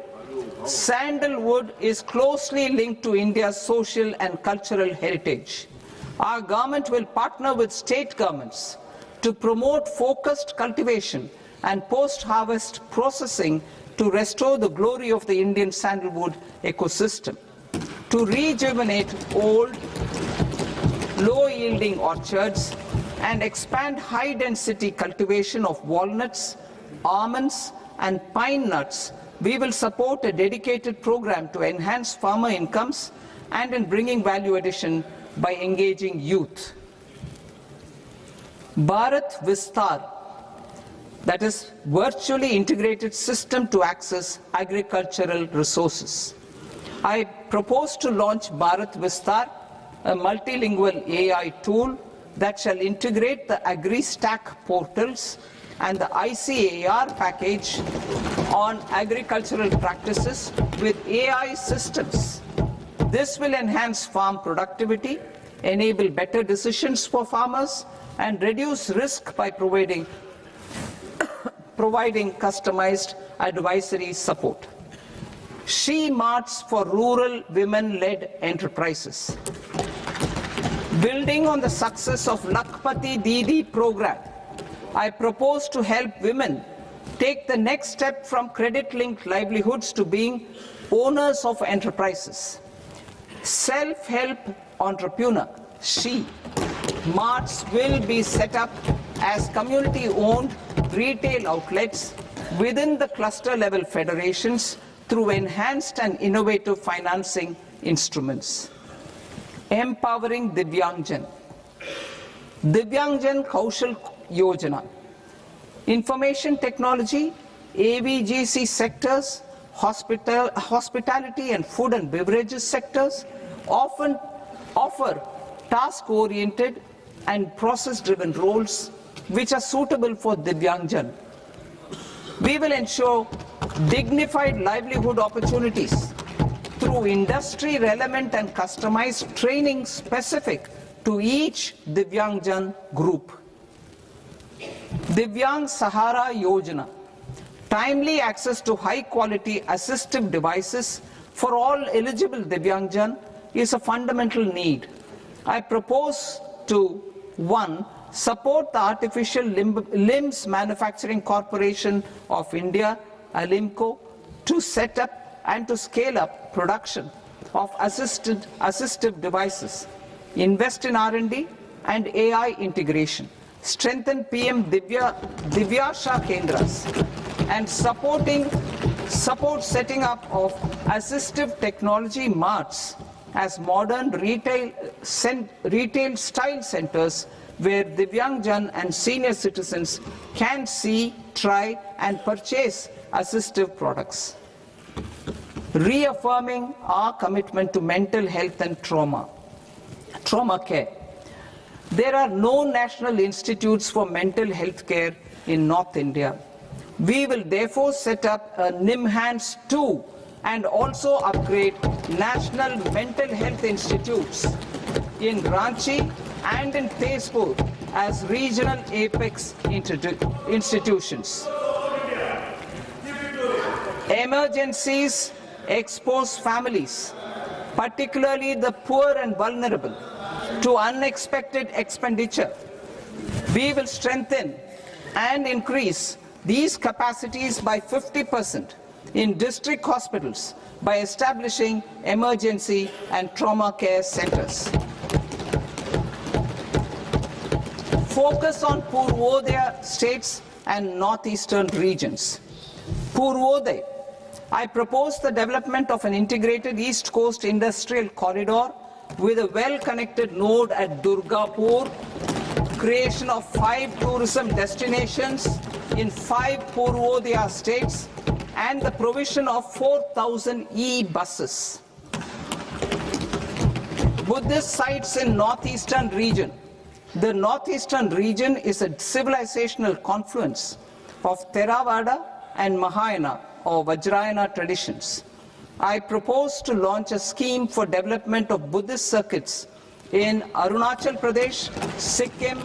Speaker 1: Sandalwood is closely linked to India's social and cultural heritage. Our government will partner with state governments to promote focused cultivation and post-harvest processing to restore the glory of the Indian sandalwood ecosystem, to rejuvenate old, low-yielding orchards, and expand high-density cultivation of walnuts, almonds, and pine nuts. We will support a dedicated program to enhance farmer incomes and in bringing value addition by engaging youth. Bharat Vistar, that is virtually integrated system to access agricultural resources. I propose to launch Bharat Vistar, a multilingual AI tool that shall integrate the AgriStack portals and the ICAR package on agricultural practices with AI systems. This will enhance farm productivity, enable better decisions for farmers, and reduce risk by providing customized advisory support. She Marts for rural women-led enterprises. Building on the success of Lakpati Didi program, I propose to help women take the next step from credit-linked livelihoods to being owners of enterprises. Self-help entrepreneur, She Marts will be set up as community-owned retail outlets within the cluster-level federations through enhanced and innovative financing instruments. Empowering Divyangjan. Divyangjan Kaushal Yojana. Information technology, AVGC sectors, hospitality and food and beverages sectors often offer task-oriented and process-driven roles which are suitable for Divyangjan. We will ensure dignified livelihood opportunities through industry-relevant and customized training specific to each Divyangjan group. Divyang Sahara Yojana. Timely access to high-quality assistive devices for all eligible Divyangjan is a fundamental need. I propose to 1. Support the Artificial Limbs Manufacturing Corporation of India, Alimco, to set up and to scale up production of assistive devices, invest in R&D and AI integration, strengthen PM Divyasha Kendras, and support setting up of assistive technology marts as modern retail style centers where Divyangjan and senior citizens can see, try and purchase assistive products. Reaffirming our commitment to mental health and trauma care. There are no national institutes for mental health care in North India. We will therefore set up a NIMHANS 2 and also upgrade national mental health institutes in Ranchi and in Tezpur as regional apex institutions. Emergencies expose families, particularly the poor and vulnerable, to unexpected expenditure. We will strengthen and increase these capacities by 50% in district hospitals by establishing emergency and trauma care centers. Focus on Purvodaya states and northeastern regions. Purvodaya. I propose the development of an integrated East Coast industrial corridor with a well-connected node at Durgapur, creation of 5 tourism destinations in 5 Purvodaya states, and the provision of 4,000 e-buses. Buddhist sites in northeastern region. The northeastern region is a civilizational confluence of Theravada and Mahayana or Vajrayana traditions. I propose to launch a scheme for development of Buddhist circuits in Arunachal Pradesh, Sikkim,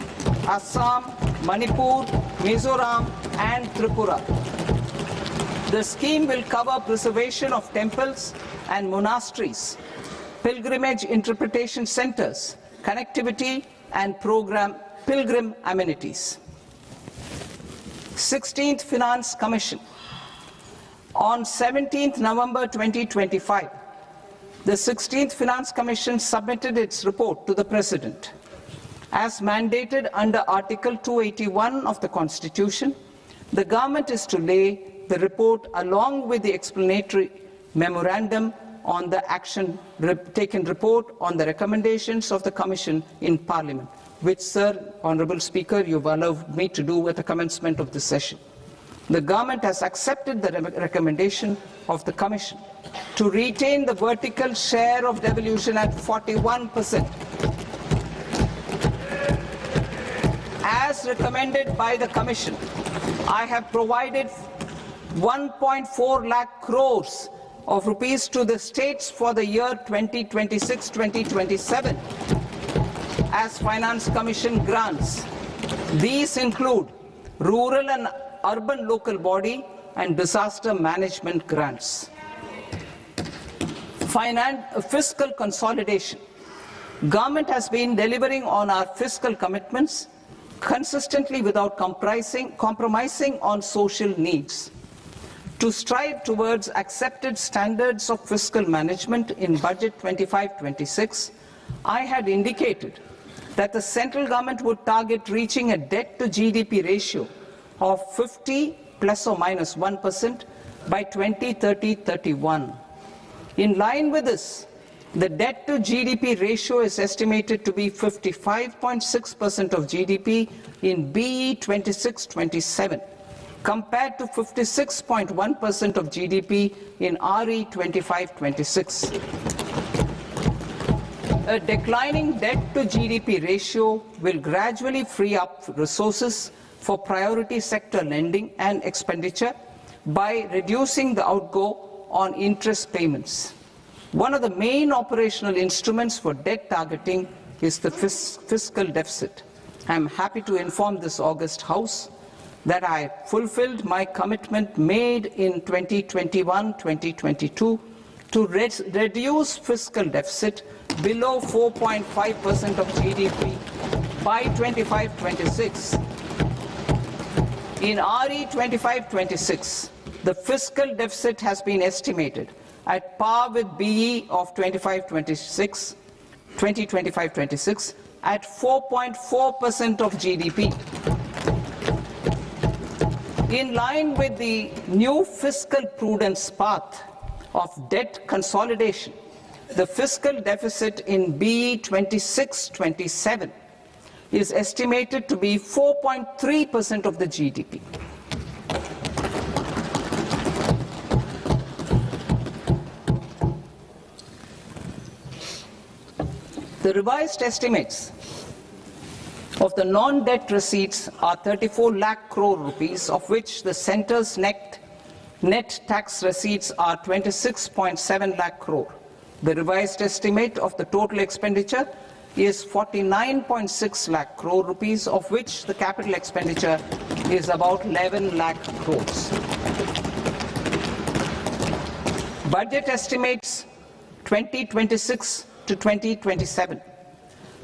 Speaker 1: Assam, Manipur, Mizoram, and Tripura. The scheme will cover preservation of temples and monasteries, pilgrimage interpretation centers, connectivity, and pilgrim amenities. 16th Finance Commission. On 17th November 2025, the 16th Finance Commission submitted its report to the President. As mandated under Article 281 of the Constitution, the government is to lay the report along with the explanatory memorandum on the action taken report on the recommendations of the Commission in Parliament, which, Sir, Honourable Speaker, you've allowed me to do at the commencement of this session. The government has accepted the recommendation of the Commission to retain the vertical share of devolution at 41%. As recommended by the Commission, I have provided 1.4 lakh crores of rupees to the states for the year 2026-2027 as Finance Commission grants. These include rural and urban local body and disaster management grants. Fiscal consolidation. Government has been delivering on our fiscal commitments consistently without compromising on social needs. To strive towards accepted standards of fiscal management in Budget 2025-26, I had indicated that the central government would target reaching a debt to GDP ratio of 50 plus or minus 1% by 2030-31. In line with this, the debt to GDP ratio is estimated to be 55.6% of GDP in BE 26-27, compared to 56.1% of GDP in RE 25-26. A declining debt to GDP ratio will gradually free up resources for priority sector lending and expenditure by reducing the outgo on interest payments. One of the main operational instruments for debt targeting is the fiscal deficit. I am happy to inform this august House that I fulfilled my commitment made in 2021-2022 to reduce fiscal deficit below 4.5% of GDP by 25-26. In RE 25-26, the fiscal deficit has been estimated at par with BE of 2025-26 at 4.4% of GDP. In line with the new fiscal prudence path of debt consolidation, the fiscal deficit in BE 26-27 is estimated to be 4.3% of the GDP. The revised estimates of the non-debt receipts are 34 lakh crore rupees, of which the centre's net tax receipts are 26.7 lakh crore. The revised estimate of the total expenditure is 49.6 lakh crore rupees, of which the capital expenditure is about 11 lakh crores. Budget estimates 2026 to 2027.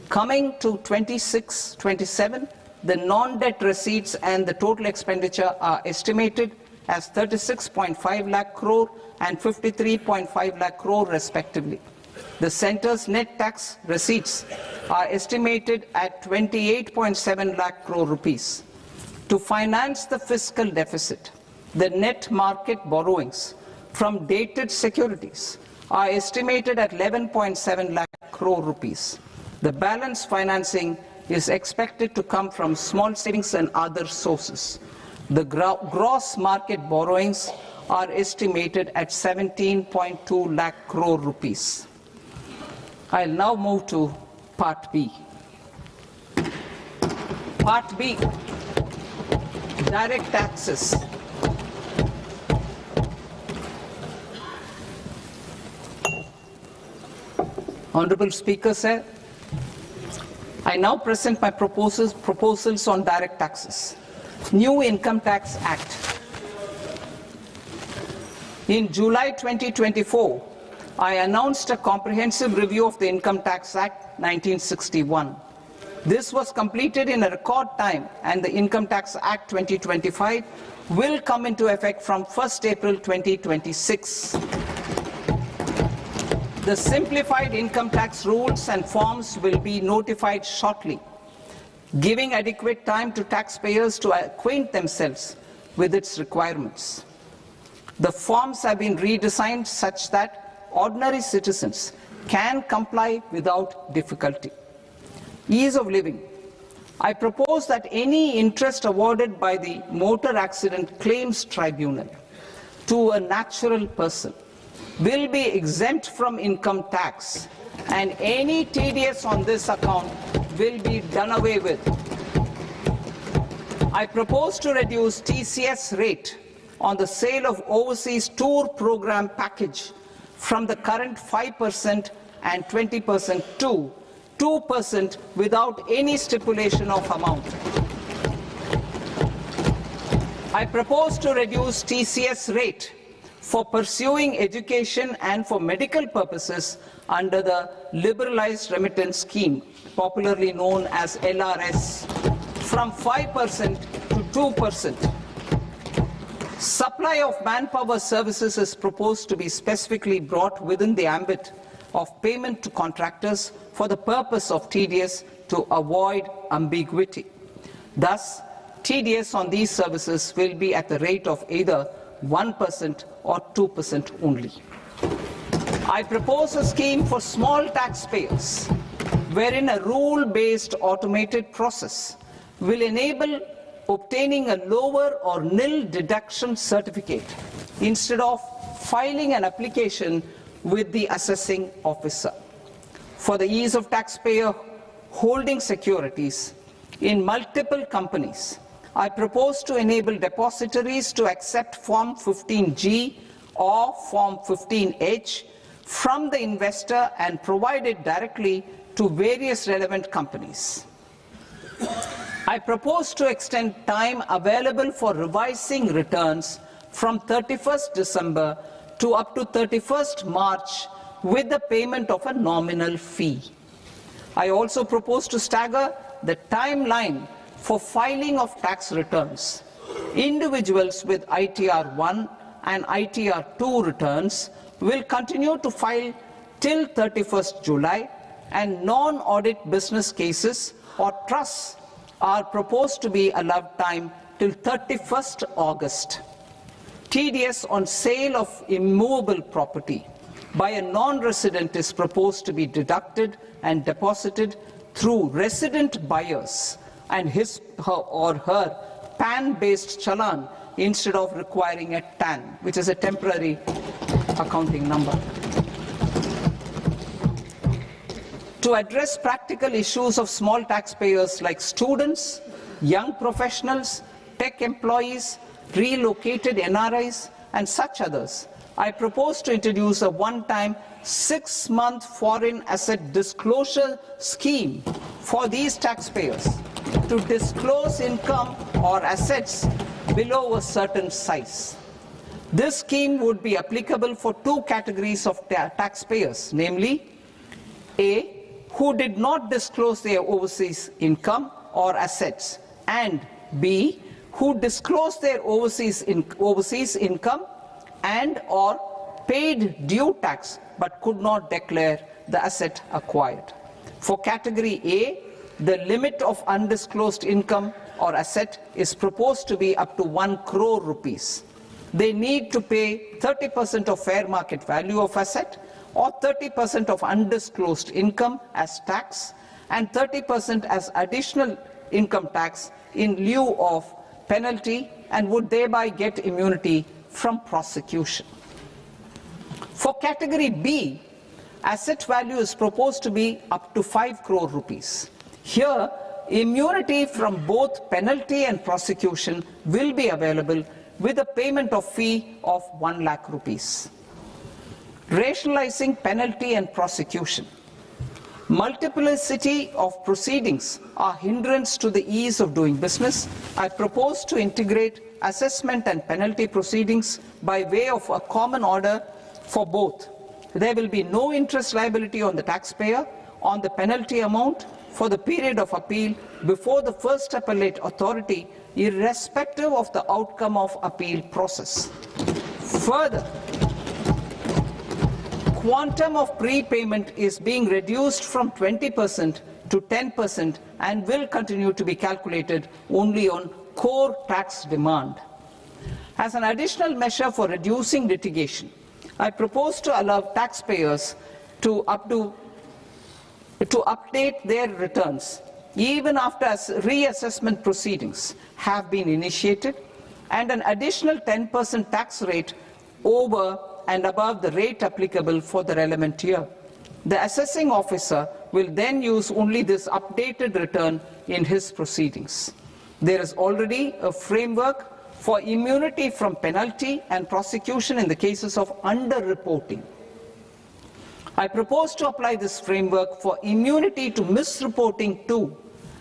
Speaker 1: Coming to 26-27, the non-debt receipts and the total expenditure are estimated as 36.5 lakh crore and 53.5 lakh crore respectively. The centre's net tax receipts are estimated at 28.7 lakh crore rupees. To finance the fiscal deficit, the net market borrowings from dated securities are estimated at 11.7 lakh crore rupees. The balance financing is expected to come from small savings and other sources. The gross market borrowings are estimated at 17.2 lakh crore rupees. I'll now move to Part B. Part B, direct taxes. Honorable Speaker, sir, I now present my proposals on direct taxes. New Income Tax Act. In July 2024, I announced a comprehensive review of the Income Tax Act 1961. This was completed in a record time, and the Income Tax Act 2025 will come into effect from 1st April 2026. The simplified income tax rules and forms will be notified shortly, giving adequate time to taxpayers to acquaint themselves with its requirements. The forms have been redesigned such that ordinary citizens can comply without difficulty. Ease of living. I propose that any interest awarded by the Motor Accident Claims Tribunal to a natural person will be exempt from income tax, and any TDS on this account will be done away with. I propose to reduce TCS rate on the sale of overseas tour program package from the current 5% and 20% to 2% without any stipulation of amount. I propose to reduce TCS rate for pursuing education and for medical purposes under the Liberalized Remittance Scheme, popularly known as LRS, from 5% to 2%. Supply of manpower services is proposed to be specifically brought within the ambit of payment to contractors for the purpose of TDS to avoid ambiguity. Thus, TDS on these services will be at the rate of either 1% or 2% only. I propose a scheme for small taxpayers, wherein a rule-based automated process will enable obtaining a lower or nil deduction certificate instead of filing an application with the assessing officer. For the ease of taxpayer holding securities in multiple companies, I propose to enable depositories to accept Form 15G or Form 15H from the investor and provide it directly to various relevant companies. I propose to extend time available for revising returns from 31st December to up to 31st March with the payment of a nominal fee. I also propose to stagger the timeline for filing of tax returns. Individuals with ITR 1 and ITR 2 returns will continue to file till 31st July, and non-audit business cases or trusts are proposed to be allowed time till 31st August. TDS on sale of immovable property by a non-resident is proposed to be deducted and deposited through resident buyers and his or her PAN-based challan instead of requiring a TAN, which is a temporary accounting number. To address practical issues of small taxpayers like students, young professionals, tech employees, relocated NRIs, and such others, I propose to introduce a one-time 6-month foreign asset disclosure scheme for these taxpayers to disclose income or assets below a certain size. This scheme would be applicable for two categories of taxpayers, namely, A, who did not disclose their overseas income or assets, and B, who disclosed their overseas income and or paid due tax but could not declare the asset acquired. For category A, the limit of undisclosed income or asset is proposed to be up to 1 crore rupees. They need to pay 30% of fair market value of asset or 30% of undisclosed income as tax, and 30% as additional income tax in lieu of penalty, and would thereby get immunity from prosecution. For category B, asset value is proposed to be up to 5 crore rupees. Here, immunity from both penalty and prosecution will be available with a payment of fee of 1 lakh rupees. Rationalizing penalty and prosecution. Multiplicity of proceedings are hindrance to the ease of doing business. I propose to integrate assessment and penalty proceedings by way of a common order for both. There will be no interest liability on the taxpayer on the penalty amount for the period of appeal before the first appellate authority, irrespective of the outcome of appeal process. Further, quantum of prepayment is being reduced from 20% to 10% and will continue to be calculated only on core tax demand. As an additional measure for reducing litigation, I propose to allow taxpayers to update their returns even after reassessment proceedings have been initiated, and an additional 10% tax rate over and above the rate applicable for the relevant year. The assessing officer will then use only this updated return in his proceedings. There is already a framework for immunity from penalty and prosecution in the cases of underreporting. I propose to apply this framework for immunity to misreporting too.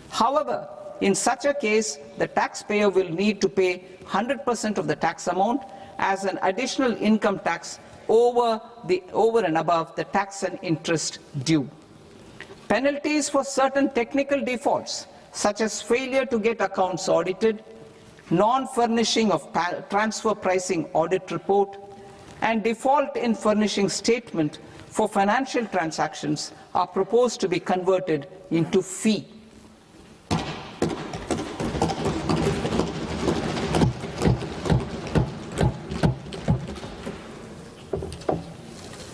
Speaker 1: However, in such a case, the taxpayer will need to pay 100% of the tax amount as an additional income tax over and above the tax and interest due. Penalties for certain technical defaults, such as failure to get accounts audited, non-furnishing of transfer pricing audit report, and default in furnishing statement for financial transactions, are proposed to be converted into fee.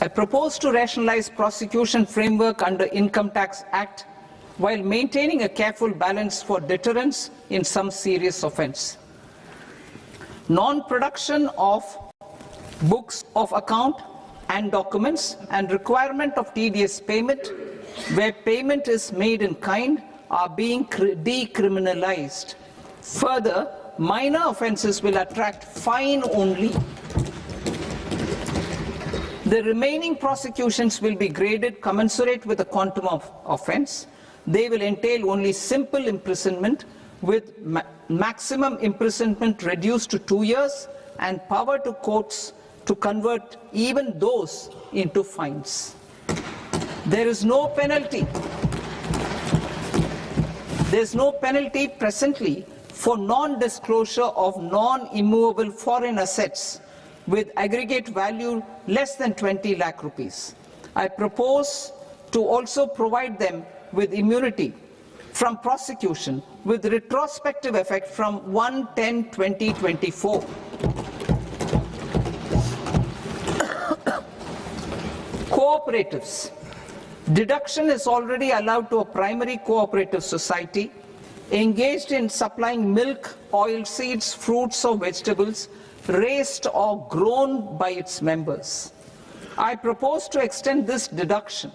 Speaker 1: I propose to rationalize prosecution framework under Income Tax Act while maintaining a careful balance for deterrence in some serious offence. Non-production of books of account and documents and requirement of TDS payment where payment is made in kind are being decriminalized. Further, minor offences will attract fine only. The remaining prosecutions will be graded commensurate with the quantum of offence. They will entail only simple imprisonment with maximum imprisonment reduced to 2 years and power to courts to convert even those into fines. There is no penalty. There is no penalty presently for non-disclosure of non-immovable foreign assets with aggregate value less than 20 lakh rupees. I propose to also provide them with immunity from prosecution with retrospective effect from 1/10/2024. Cooperatives. Deduction is already allowed to a primary cooperative society engaged in supplying milk, oilseeds, fruits or vegetables raised or grown by its members. I propose to extend this deduction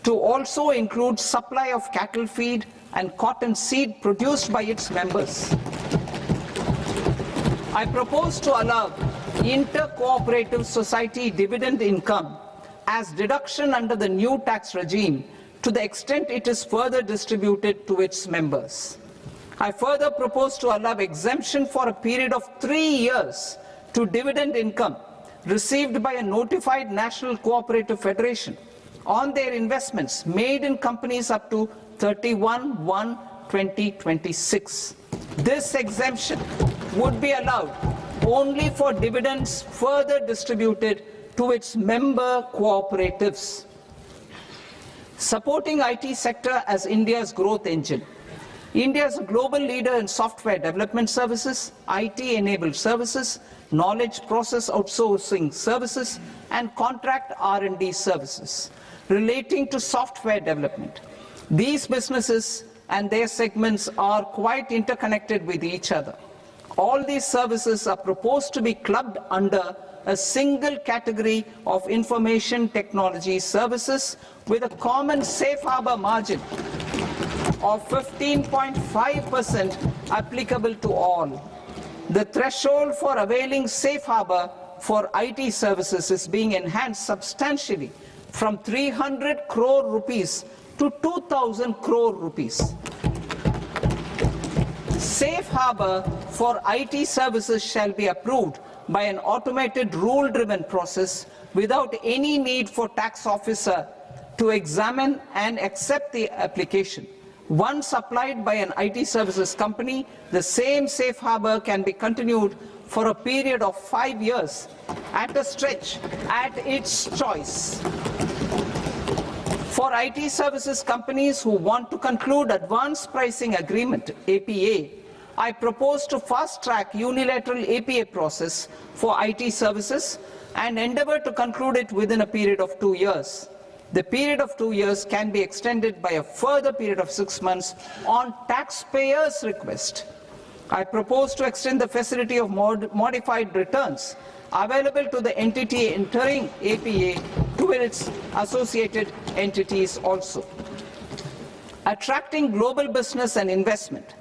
Speaker 1: to also include supply of cattle feed and cotton seed produced by its members. I propose to allow inter-cooperative society dividend income as deduction under the new tax regime to the extent it is further distributed to its members. I further propose to allow exemption for a period of 3 years to dividend income received by a notified national cooperative federation on their investments made in companies up to 31/1/2026. This exemption would be allowed only for dividends further distributed to its member cooperatives. Supporting IT sector as India's growth engine. India is a global leader in software development services, IT-enabled services, knowledge process outsourcing services, and contract R&D services relating to software development. These businesses and their segments are quite interconnected with each other. All these services are proposed to be clubbed under a single category of information technology services with a common safe harbor margin of 15.5% applicable to all. The threshold for availing safe harbor for IT services is being enhanced substantially from 300 crore rupees to 2,000 crore rupees. Safe harbor for IT services shall be approved by an automated rule-driven process without any need for tax officer to examine and accept the application. Once applied by an IT services company, the same safe harbor can be continued for a period of 5 years at a stretch at its choice. For IT services companies who want to conclude advanced pricing agreement, APA, I propose to fast-track unilateral APA process for IT services and endeavor to conclude it within a period of 2 years. The period of 2 years can be extended by a further period of 6 months on taxpayers' request. I propose to extend the facility of modified returns available to the entity entering APA to its associated entities also. Attracting global business and investment.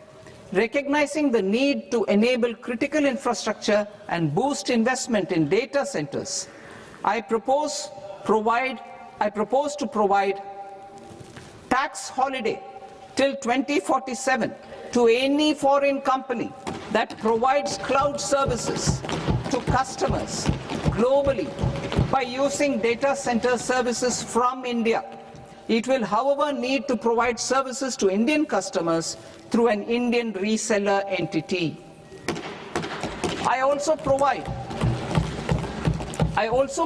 Speaker 1: Recognizing the need to enable critical infrastructure and boost investment in data centers, I propose to provide tax holiday till 2047 to any foreign company that provides cloud services to customers globally by using data center services from India. It will, however, need to provide services to Indian customers through an Indian reseller entity. I also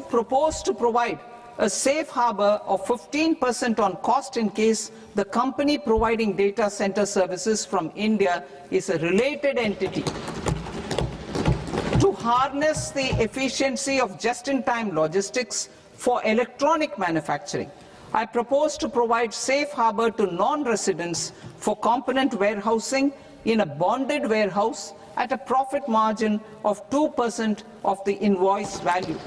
Speaker 1: propose to provide a safe harbor of 15% on cost in case the company providing data center services from India is a related entity. To harness the efficiency of just-in-time logistics for electronic manufacturing, I propose to provide safe harbor to non-residents for component warehousing in a bonded warehouse at a profit margin of 2% of the invoice value.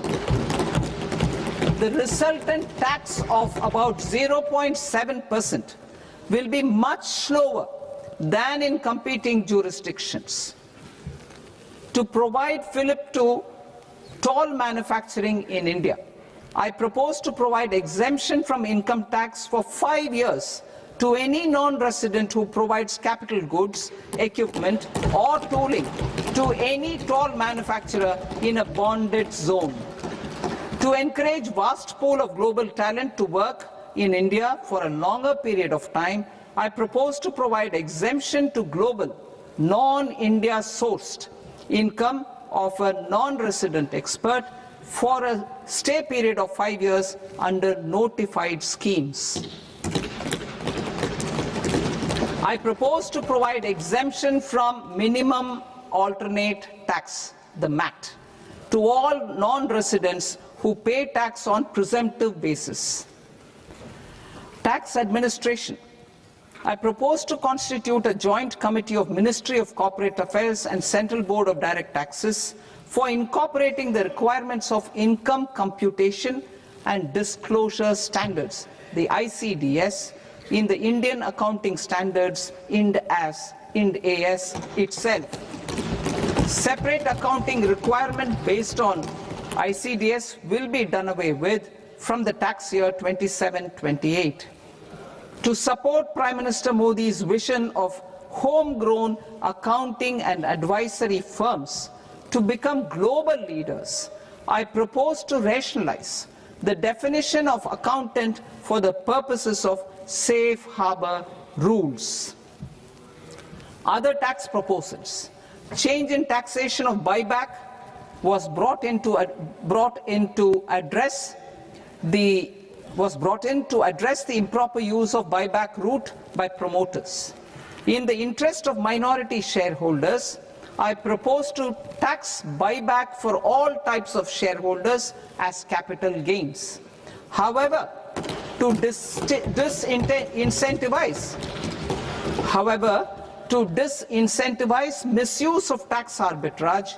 Speaker 1: The resultant tax of about 0.7% will be much lower than in competing jurisdictions. To provide fillip to toll manufacturing in India, I propose to provide exemption from income tax for 5 years to any non-resident who provides capital goods, equipment, or tooling to any toll manufacturer in a bonded zone. To encourage vast pool of global talent to work in India for a longer period of time, I propose to provide exemption to global, non-India sourced income of a non-resident expert for a stay period of 5 years under notified schemes. I propose to provide exemption from minimum alternate tax, the MAT, to all non-residents who pay tax on presumptive basis. Tax administration. I propose to constitute a joint committee of Ministry of Corporate Affairs and Central Board of Direct Taxes for incorporating the requirements of income computation and disclosure standards, the ICDS, in the Indian Accounting Standards, IND AS itself. Separate accounting requirement based on ICDS will be done away with from the tax year 27-28. To support Prime Minister Modi's vision of homegrown accounting and advisory firms to become global leaders, I propose to rationalize the definition of accountant for the purposes of safe harbor rules. Other tax proposals. Change in taxation of buyback was brought in to address the improper use of buyback route by promoters. In the interest of minority shareholders, I propose to tax buyback for all types of shareholders as capital gains. However, to disincentivize. However, to disincentivize misuse of tax arbitrage,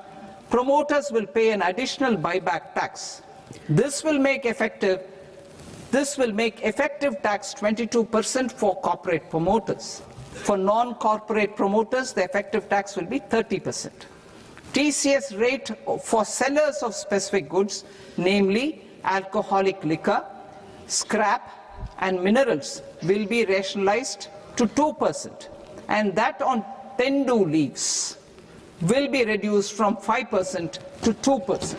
Speaker 1: promoters will pay an additional buyback tax. This will make effective tax 22% for corporate promoters. For non-corporate promoters, the effective tax will be 30%. TCS rate for sellers of specific goods, namely alcoholic liquor, scrap and minerals, will be rationalized to 2%, and that on tendu leaves will be reduced from 5% to 2%.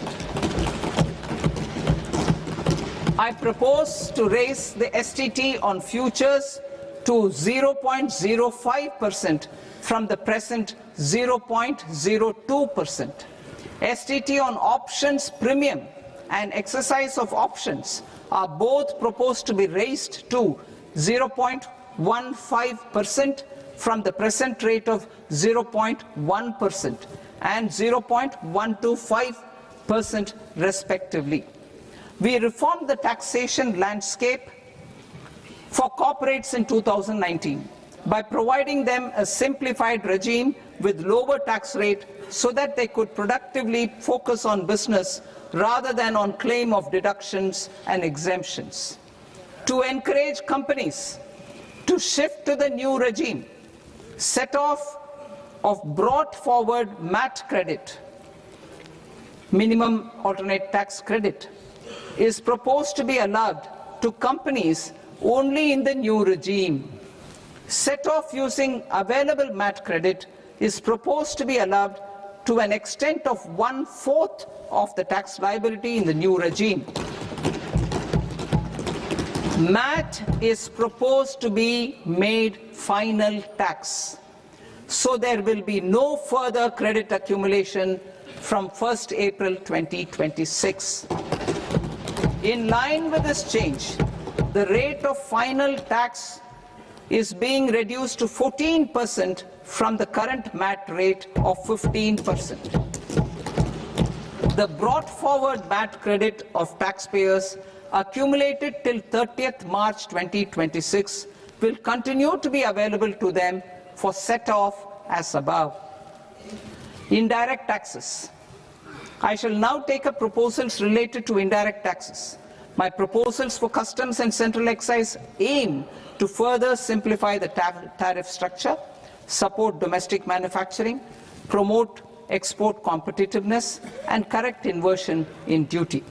Speaker 1: I propose to raise the STT on futures to 0.05% from the present 0.02%. STT on options premium and exercise of options are both proposed to be raised to 0.15% from the present rate of 0.1% and 0.125% respectively. We reformed the taxation landscape for corporates in 2019 by providing them a simplified regime with lower tax rate so that they could productively focus on business rather than on claim of deductions and exemptions. To encourage companies to shift to the new regime, set-off of brought forward MAT credit, minimum alternate tax credit, is proposed to be allowed to companies only in the new regime. Set-off using available MAT credit is proposed to be allowed to an extent of 1/4 of the tax liability in the new regime. MAT is proposed to be made final tax, so there will be no further credit accumulation from 1st April 2026. In line with this change, the rate of final tax is being reduced to 14% from the current MAT rate of 15%. The brought forward MAT credit of taxpayers accumulated till 30th March 2026 will continue to be available to them for set-off as above. Indirect taxes. I shall now take up proposals related to indirect taxes. My proposals for customs and central excise aim to further simplify the tariff structure, support domestic manufacturing, promote export competitiveness, and correct inversion in duty.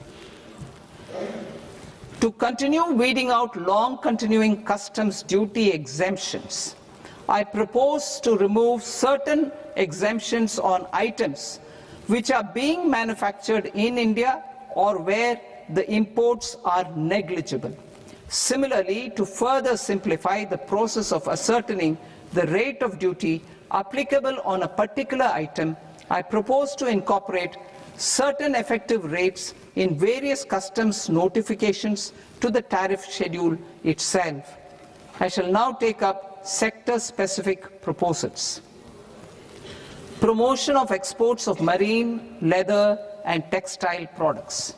Speaker 1: To continue weeding out long-continuing customs duty exemptions, I propose to remove certain exemptions on items which are being manufactured in India or where the imports are negligible. Similarly, to further simplify the process of ascertaining the rate of duty applicable on a particular item, I propose to incorporate certain effective rates in various customs notifications to the tariff schedule itself. I shall now take up sector-specific proposals. Promotion of exports of marine, leather, and textile products.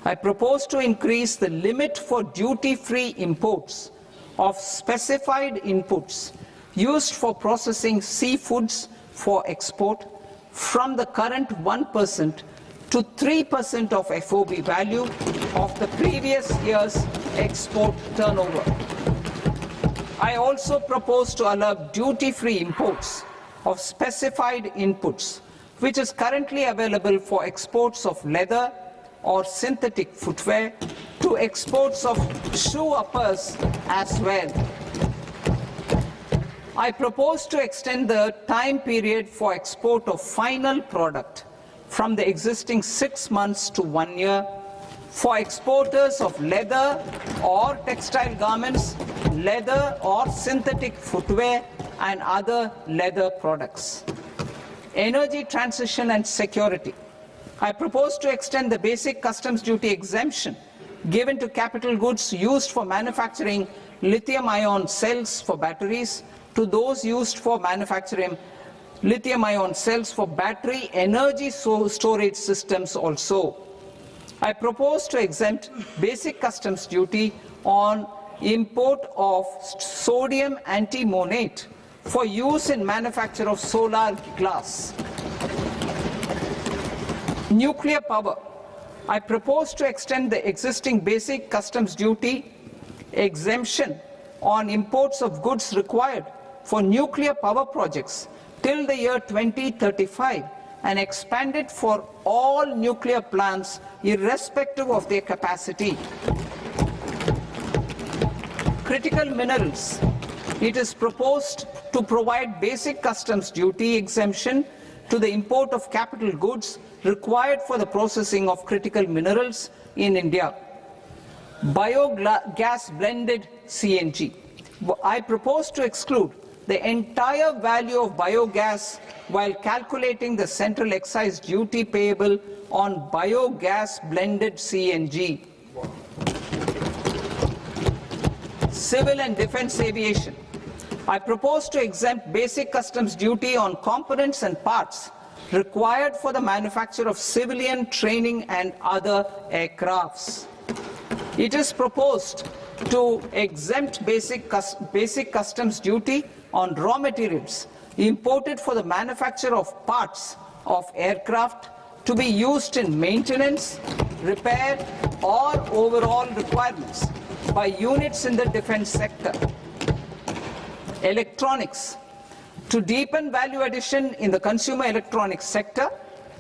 Speaker 1: I propose to increase the limit for duty-free imports of specified inputs used for processing seafoods for export from the current 1% to 3% of FOB value of the previous year's export turnover. I also propose to allow duty-free imports of specified inputs, which is currently available for exports of leather or synthetic footwear, to exports of shoe uppers as well. I propose to extend the time period for export of final product from the existing 6 months to 1 year for exporters of leather or textile garments, leather or synthetic footwear, and other leather products. Energy transition and security. I propose to extend the basic customs duty exemption given to capital goods used for manufacturing lithium-ion cells for batteries to those used for manufacturing lithium-ion cells for battery energy storage systems also. I propose to exempt basic customs duty on import of sodium antimonate for use in manufacture of solar glass. Nuclear power. I propose to extend the existing basic customs duty exemption on imports of goods required for nuclear power projects till the year 2035 and expand it for all nuclear plants irrespective of their capacity. Critical minerals. It is proposed to provide basic customs duty exemption to the import of capital goods required for the processing of critical minerals in India. Biogas blended CNG. I propose to exclude the entire value of biogas while calculating the central excise duty payable on biogas blended CNG. Civil and defense aviation. I propose to exempt basic customs duty on components and parts required for the manufacture of civilian training and other aircrafts. It is proposed to exempt basic customs duty on raw materials imported for the manufacture of parts of aircraft to be used in maintenance, repair, or overall requirements by units in the defense sector. Electronics. To deepen value addition in the consumer electronics sector,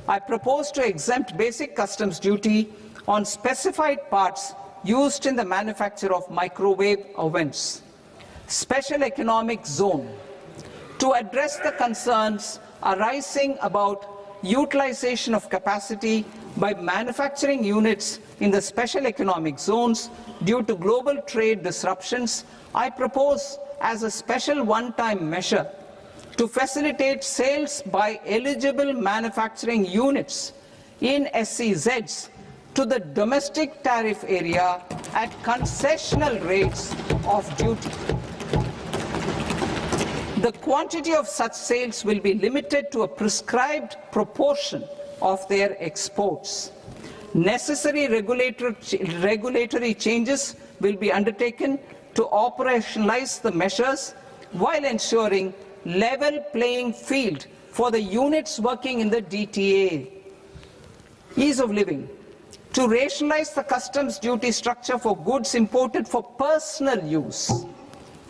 Speaker 1: I propose to exempt basic customs duty on specified parts used in the manufacture of microwave ovens. Special economic zone. To address the concerns arising about utilization of capacity by manufacturing units in the special economic zones due to global trade disruptions, I propose as a special one-time measure to facilitate sales by eligible manufacturing units in SEZs to the domestic tariff area at concessional rates of duty. The quantity of such sales will be limited to a prescribed proportion of their exports. Necessary regulatory changes will be undertaken to operationalize the measures while ensuring level playing field for the units working in the DTA. Ease of living. To rationalize the customs duty structure for goods imported for personal use,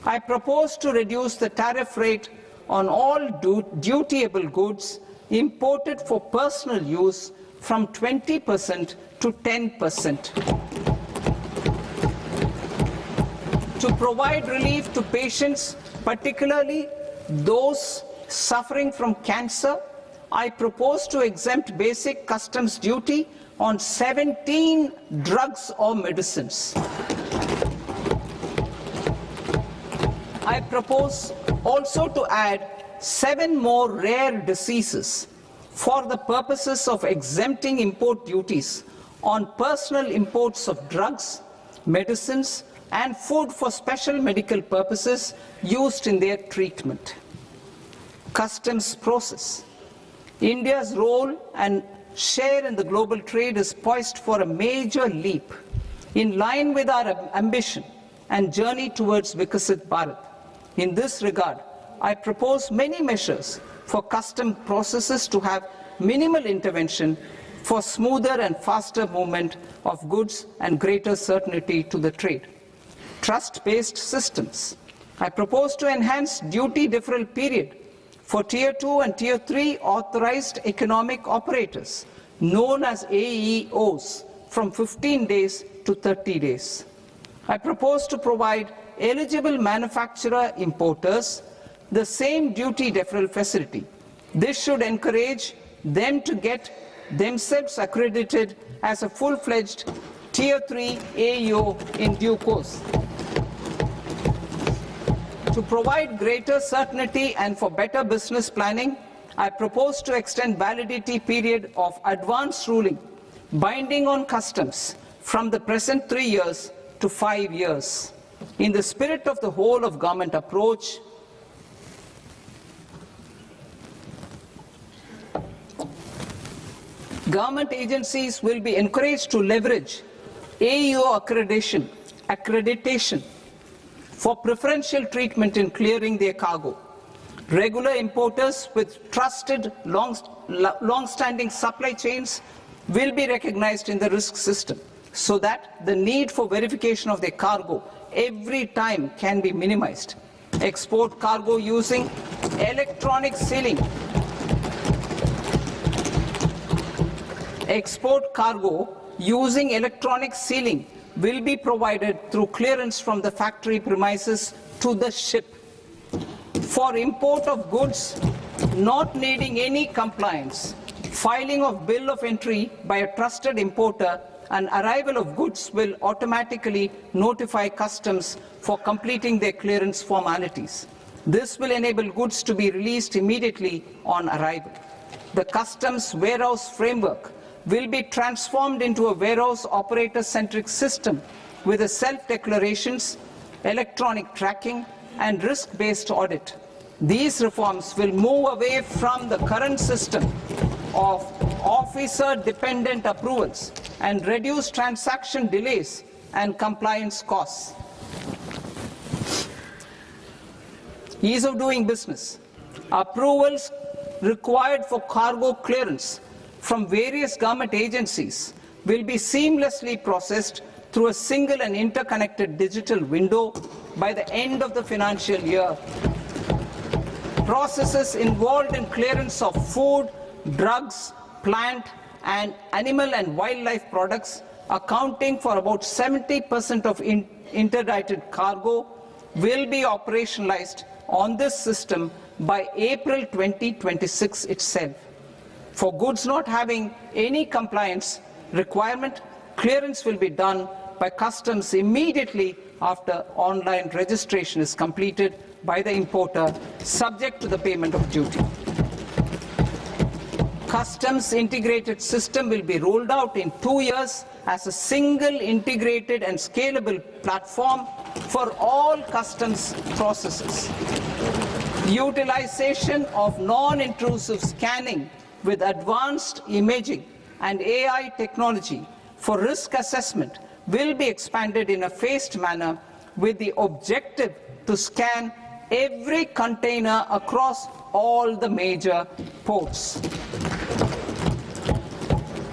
Speaker 1: I propose to reduce the tariff rate on all dutiable goods imported for personal use from 20% to 10%. To provide relief to patients, particularly those suffering from cancer, I propose to exempt basic customs duty on 17 drugs or medicines. I propose also to add 7 more rare diseases for the purposes of exempting import duties on personal imports of drugs, medicines, and food for special medical purposes used in their treatment. Customs process. India's role and share in the global trade is poised for a major leap in line with our ambition and journey towards Viksit Bharat. In this regard, I propose many measures for custom processes to have minimal intervention for smoother and faster movement of goods and greater certainty to the trade. Trust-based systems. I propose to enhance duty deferral period for Tier 2 and Tier 3 authorized economic operators, known as AEOs, from 15 days to 30 days. I propose to provide eligible manufacturer importers the same duty deferral facility. This should encourage them to get themselves accredited as a full-fledged Tier 3 AEO in due course. To provide greater certainty and for better business planning, I propose to extend validity period of advance ruling binding on customs from the present 3 years to 5 years. In the spirit of the whole of government approach, government agencies will be encouraged to leverage AEO accreditation for preferential treatment in clearing their cargo. Regular importers with trusted, long-standing supply chains will be recognized in the risk system so that the need for verification of their cargo every time can be minimized. Export cargo using electronic sealing. Export cargo using electronic sealing will be provided through clearance from the factory premises to the ship. For import of goods not needing any compliance, filing of bill of entry by a trusted importer and arrival of goods will automatically notify customs for completing their clearance formalities. This will enable goods to be released immediately on arrival. The customs warehouse framework will be transformed into a warehouse operator-centric system with a self-declarations, electronic tracking, and risk-based audit. These reforms will move away from the current system of officer-dependent approvals and reduce transaction delays and compliance costs. Ease of doing business. Approvals required for cargo clearance from various government agencies will be seamlessly processed through a single and interconnected digital window by the end of the financial year. Processes involved in clearance of food, drugs, plant, and animal and wildlife products, accounting for about 70% of interdicted cargo, will be operationalized on this system by April 2026 itself. For goods not having any compliance requirement, clearance will be done by customs immediately after online registration is completed by the importer, subject to the payment of duty. Customs integrated system will be rolled out in 2 years as a single integrated and scalable platform for all customs processes. Utilization of non-intrusive scanning with advanced imaging and AI technology for risk assessment will be expanded in a phased manner with the objective to scan every container across all the major ports.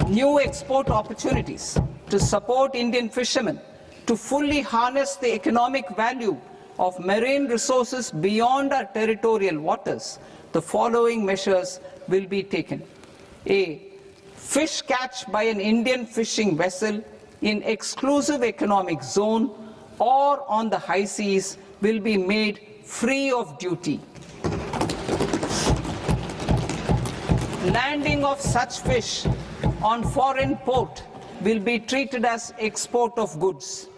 Speaker 1: New export opportunities to support Indian fishermen to fully harness the economic value of marine resources beyond our territorial waters. The following measures will be taken. A. Fish catch by an Indian fishing vessel in exclusive economic zone or on the high seas will be made free of duty. Landing of such fish on foreign port will be treated as export of goods.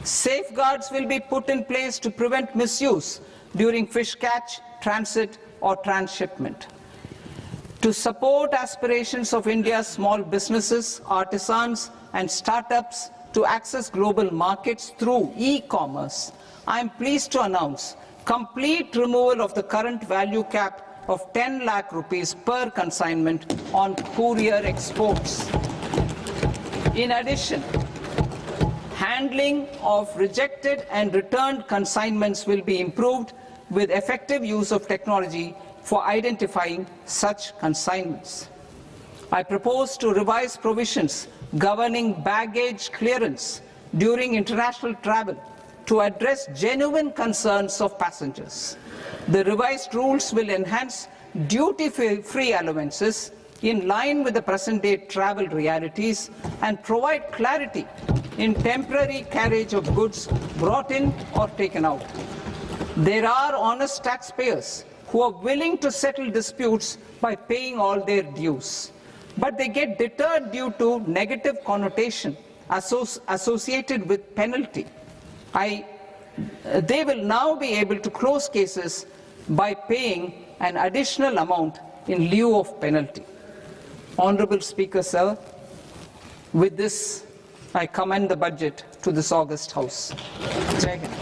Speaker 1: Safeguards will be put in place to prevent misuse during fish catch, transit, or transshipment. To support aspirations of India's small businesses, artisans, and startups to access global markets through e-commerce, I am pleased to announce complete removal of the current value cap of 10 lakh rupees per consignment on courier exports. In addition, handling of rejected and returned consignments will be improved with effective use of technology for identifying such consignments. I propose to revise provisions governing baggage clearance during international travel to address genuine concerns of passengers. The revised rules will enhance duty-free allowances in line with the present-day travel realities and provide clarity in temporary carriage of goods brought in or taken out. There are honest taxpayers who are willing to settle disputes by paying all their dues, but they get deterred due to negative connotation associated with penalty. They will now be able to close cases by paying an additional amount in lieu of penalty. Honorable Speaker, sir, with this, I commend the budget to this august House. Jai Hind.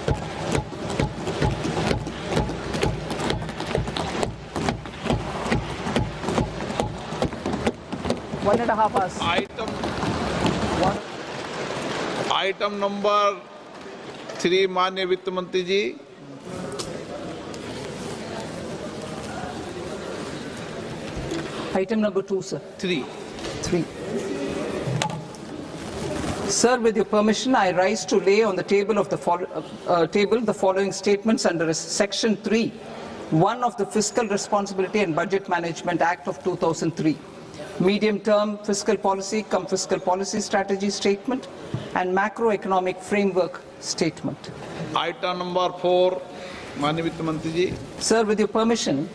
Speaker 1: One and a half hours.
Speaker 2: Item number 3 माननीय वित्त मंत्री जी।
Speaker 1: Item number 2, sir.
Speaker 2: 3।
Speaker 1: 3. Sir, with your permission, I rise to lay on the table of the following statements under Section 3, 1 of the Fiscal Responsibility and Budget Management Act of 2003, medium-term fiscal policy cum fiscal policy strategy statement, and macroeconomic framework statement.
Speaker 2: Item number 4 माननीय वित्त मंत्री जी।
Speaker 1: Sir, with your permission,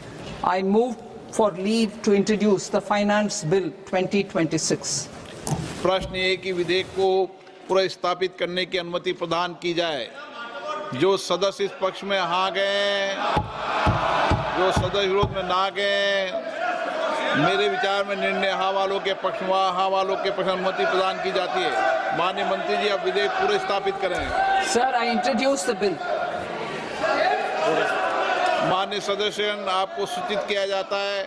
Speaker 1: I move for leave to introduce the Finance Bill 2026.
Speaker 2: प्रश्न ये कि विधेयक को पुनर्स्थापित करने की अनुमति प्रदान की जाए। जो सदस्य इस पक्ष में हाँ गए, जो सदस्य विरोध में ना गए, मेरे विचार में निर्णय हाँ वालों के पक्ष में, हाँ वालों के पक्ष में अनुमति प्रदान की जाती है। माननीय मंत्री जी, अब विधेयक पुनर्स्थापित करें।
Speaker 1: Sir, I introduce the bill.
Speaker 2: माननीय सदस्यगण, आपको सूचित किया जाता है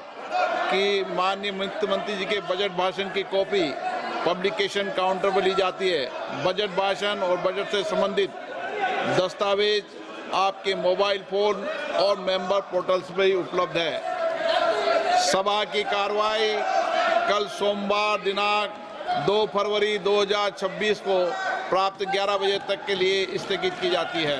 Speaker 2: कि माननीय वित्त मंत्री जी के बजट भाषण की कॉपी पब्लिकेशन काउंटर पर ली जाती है। बजट भाषण और बजट से संबंधित दस्तावेज आपके मोबाइल फोन और मेंबर पोर्टल्स पर ही उपलब्ध है। सभा की कार्रवाई कल सोमवार दिनांक 2 फरवरी 2026 को प्राप्त 11 बजे तक के लिए स्थगित की जाती है।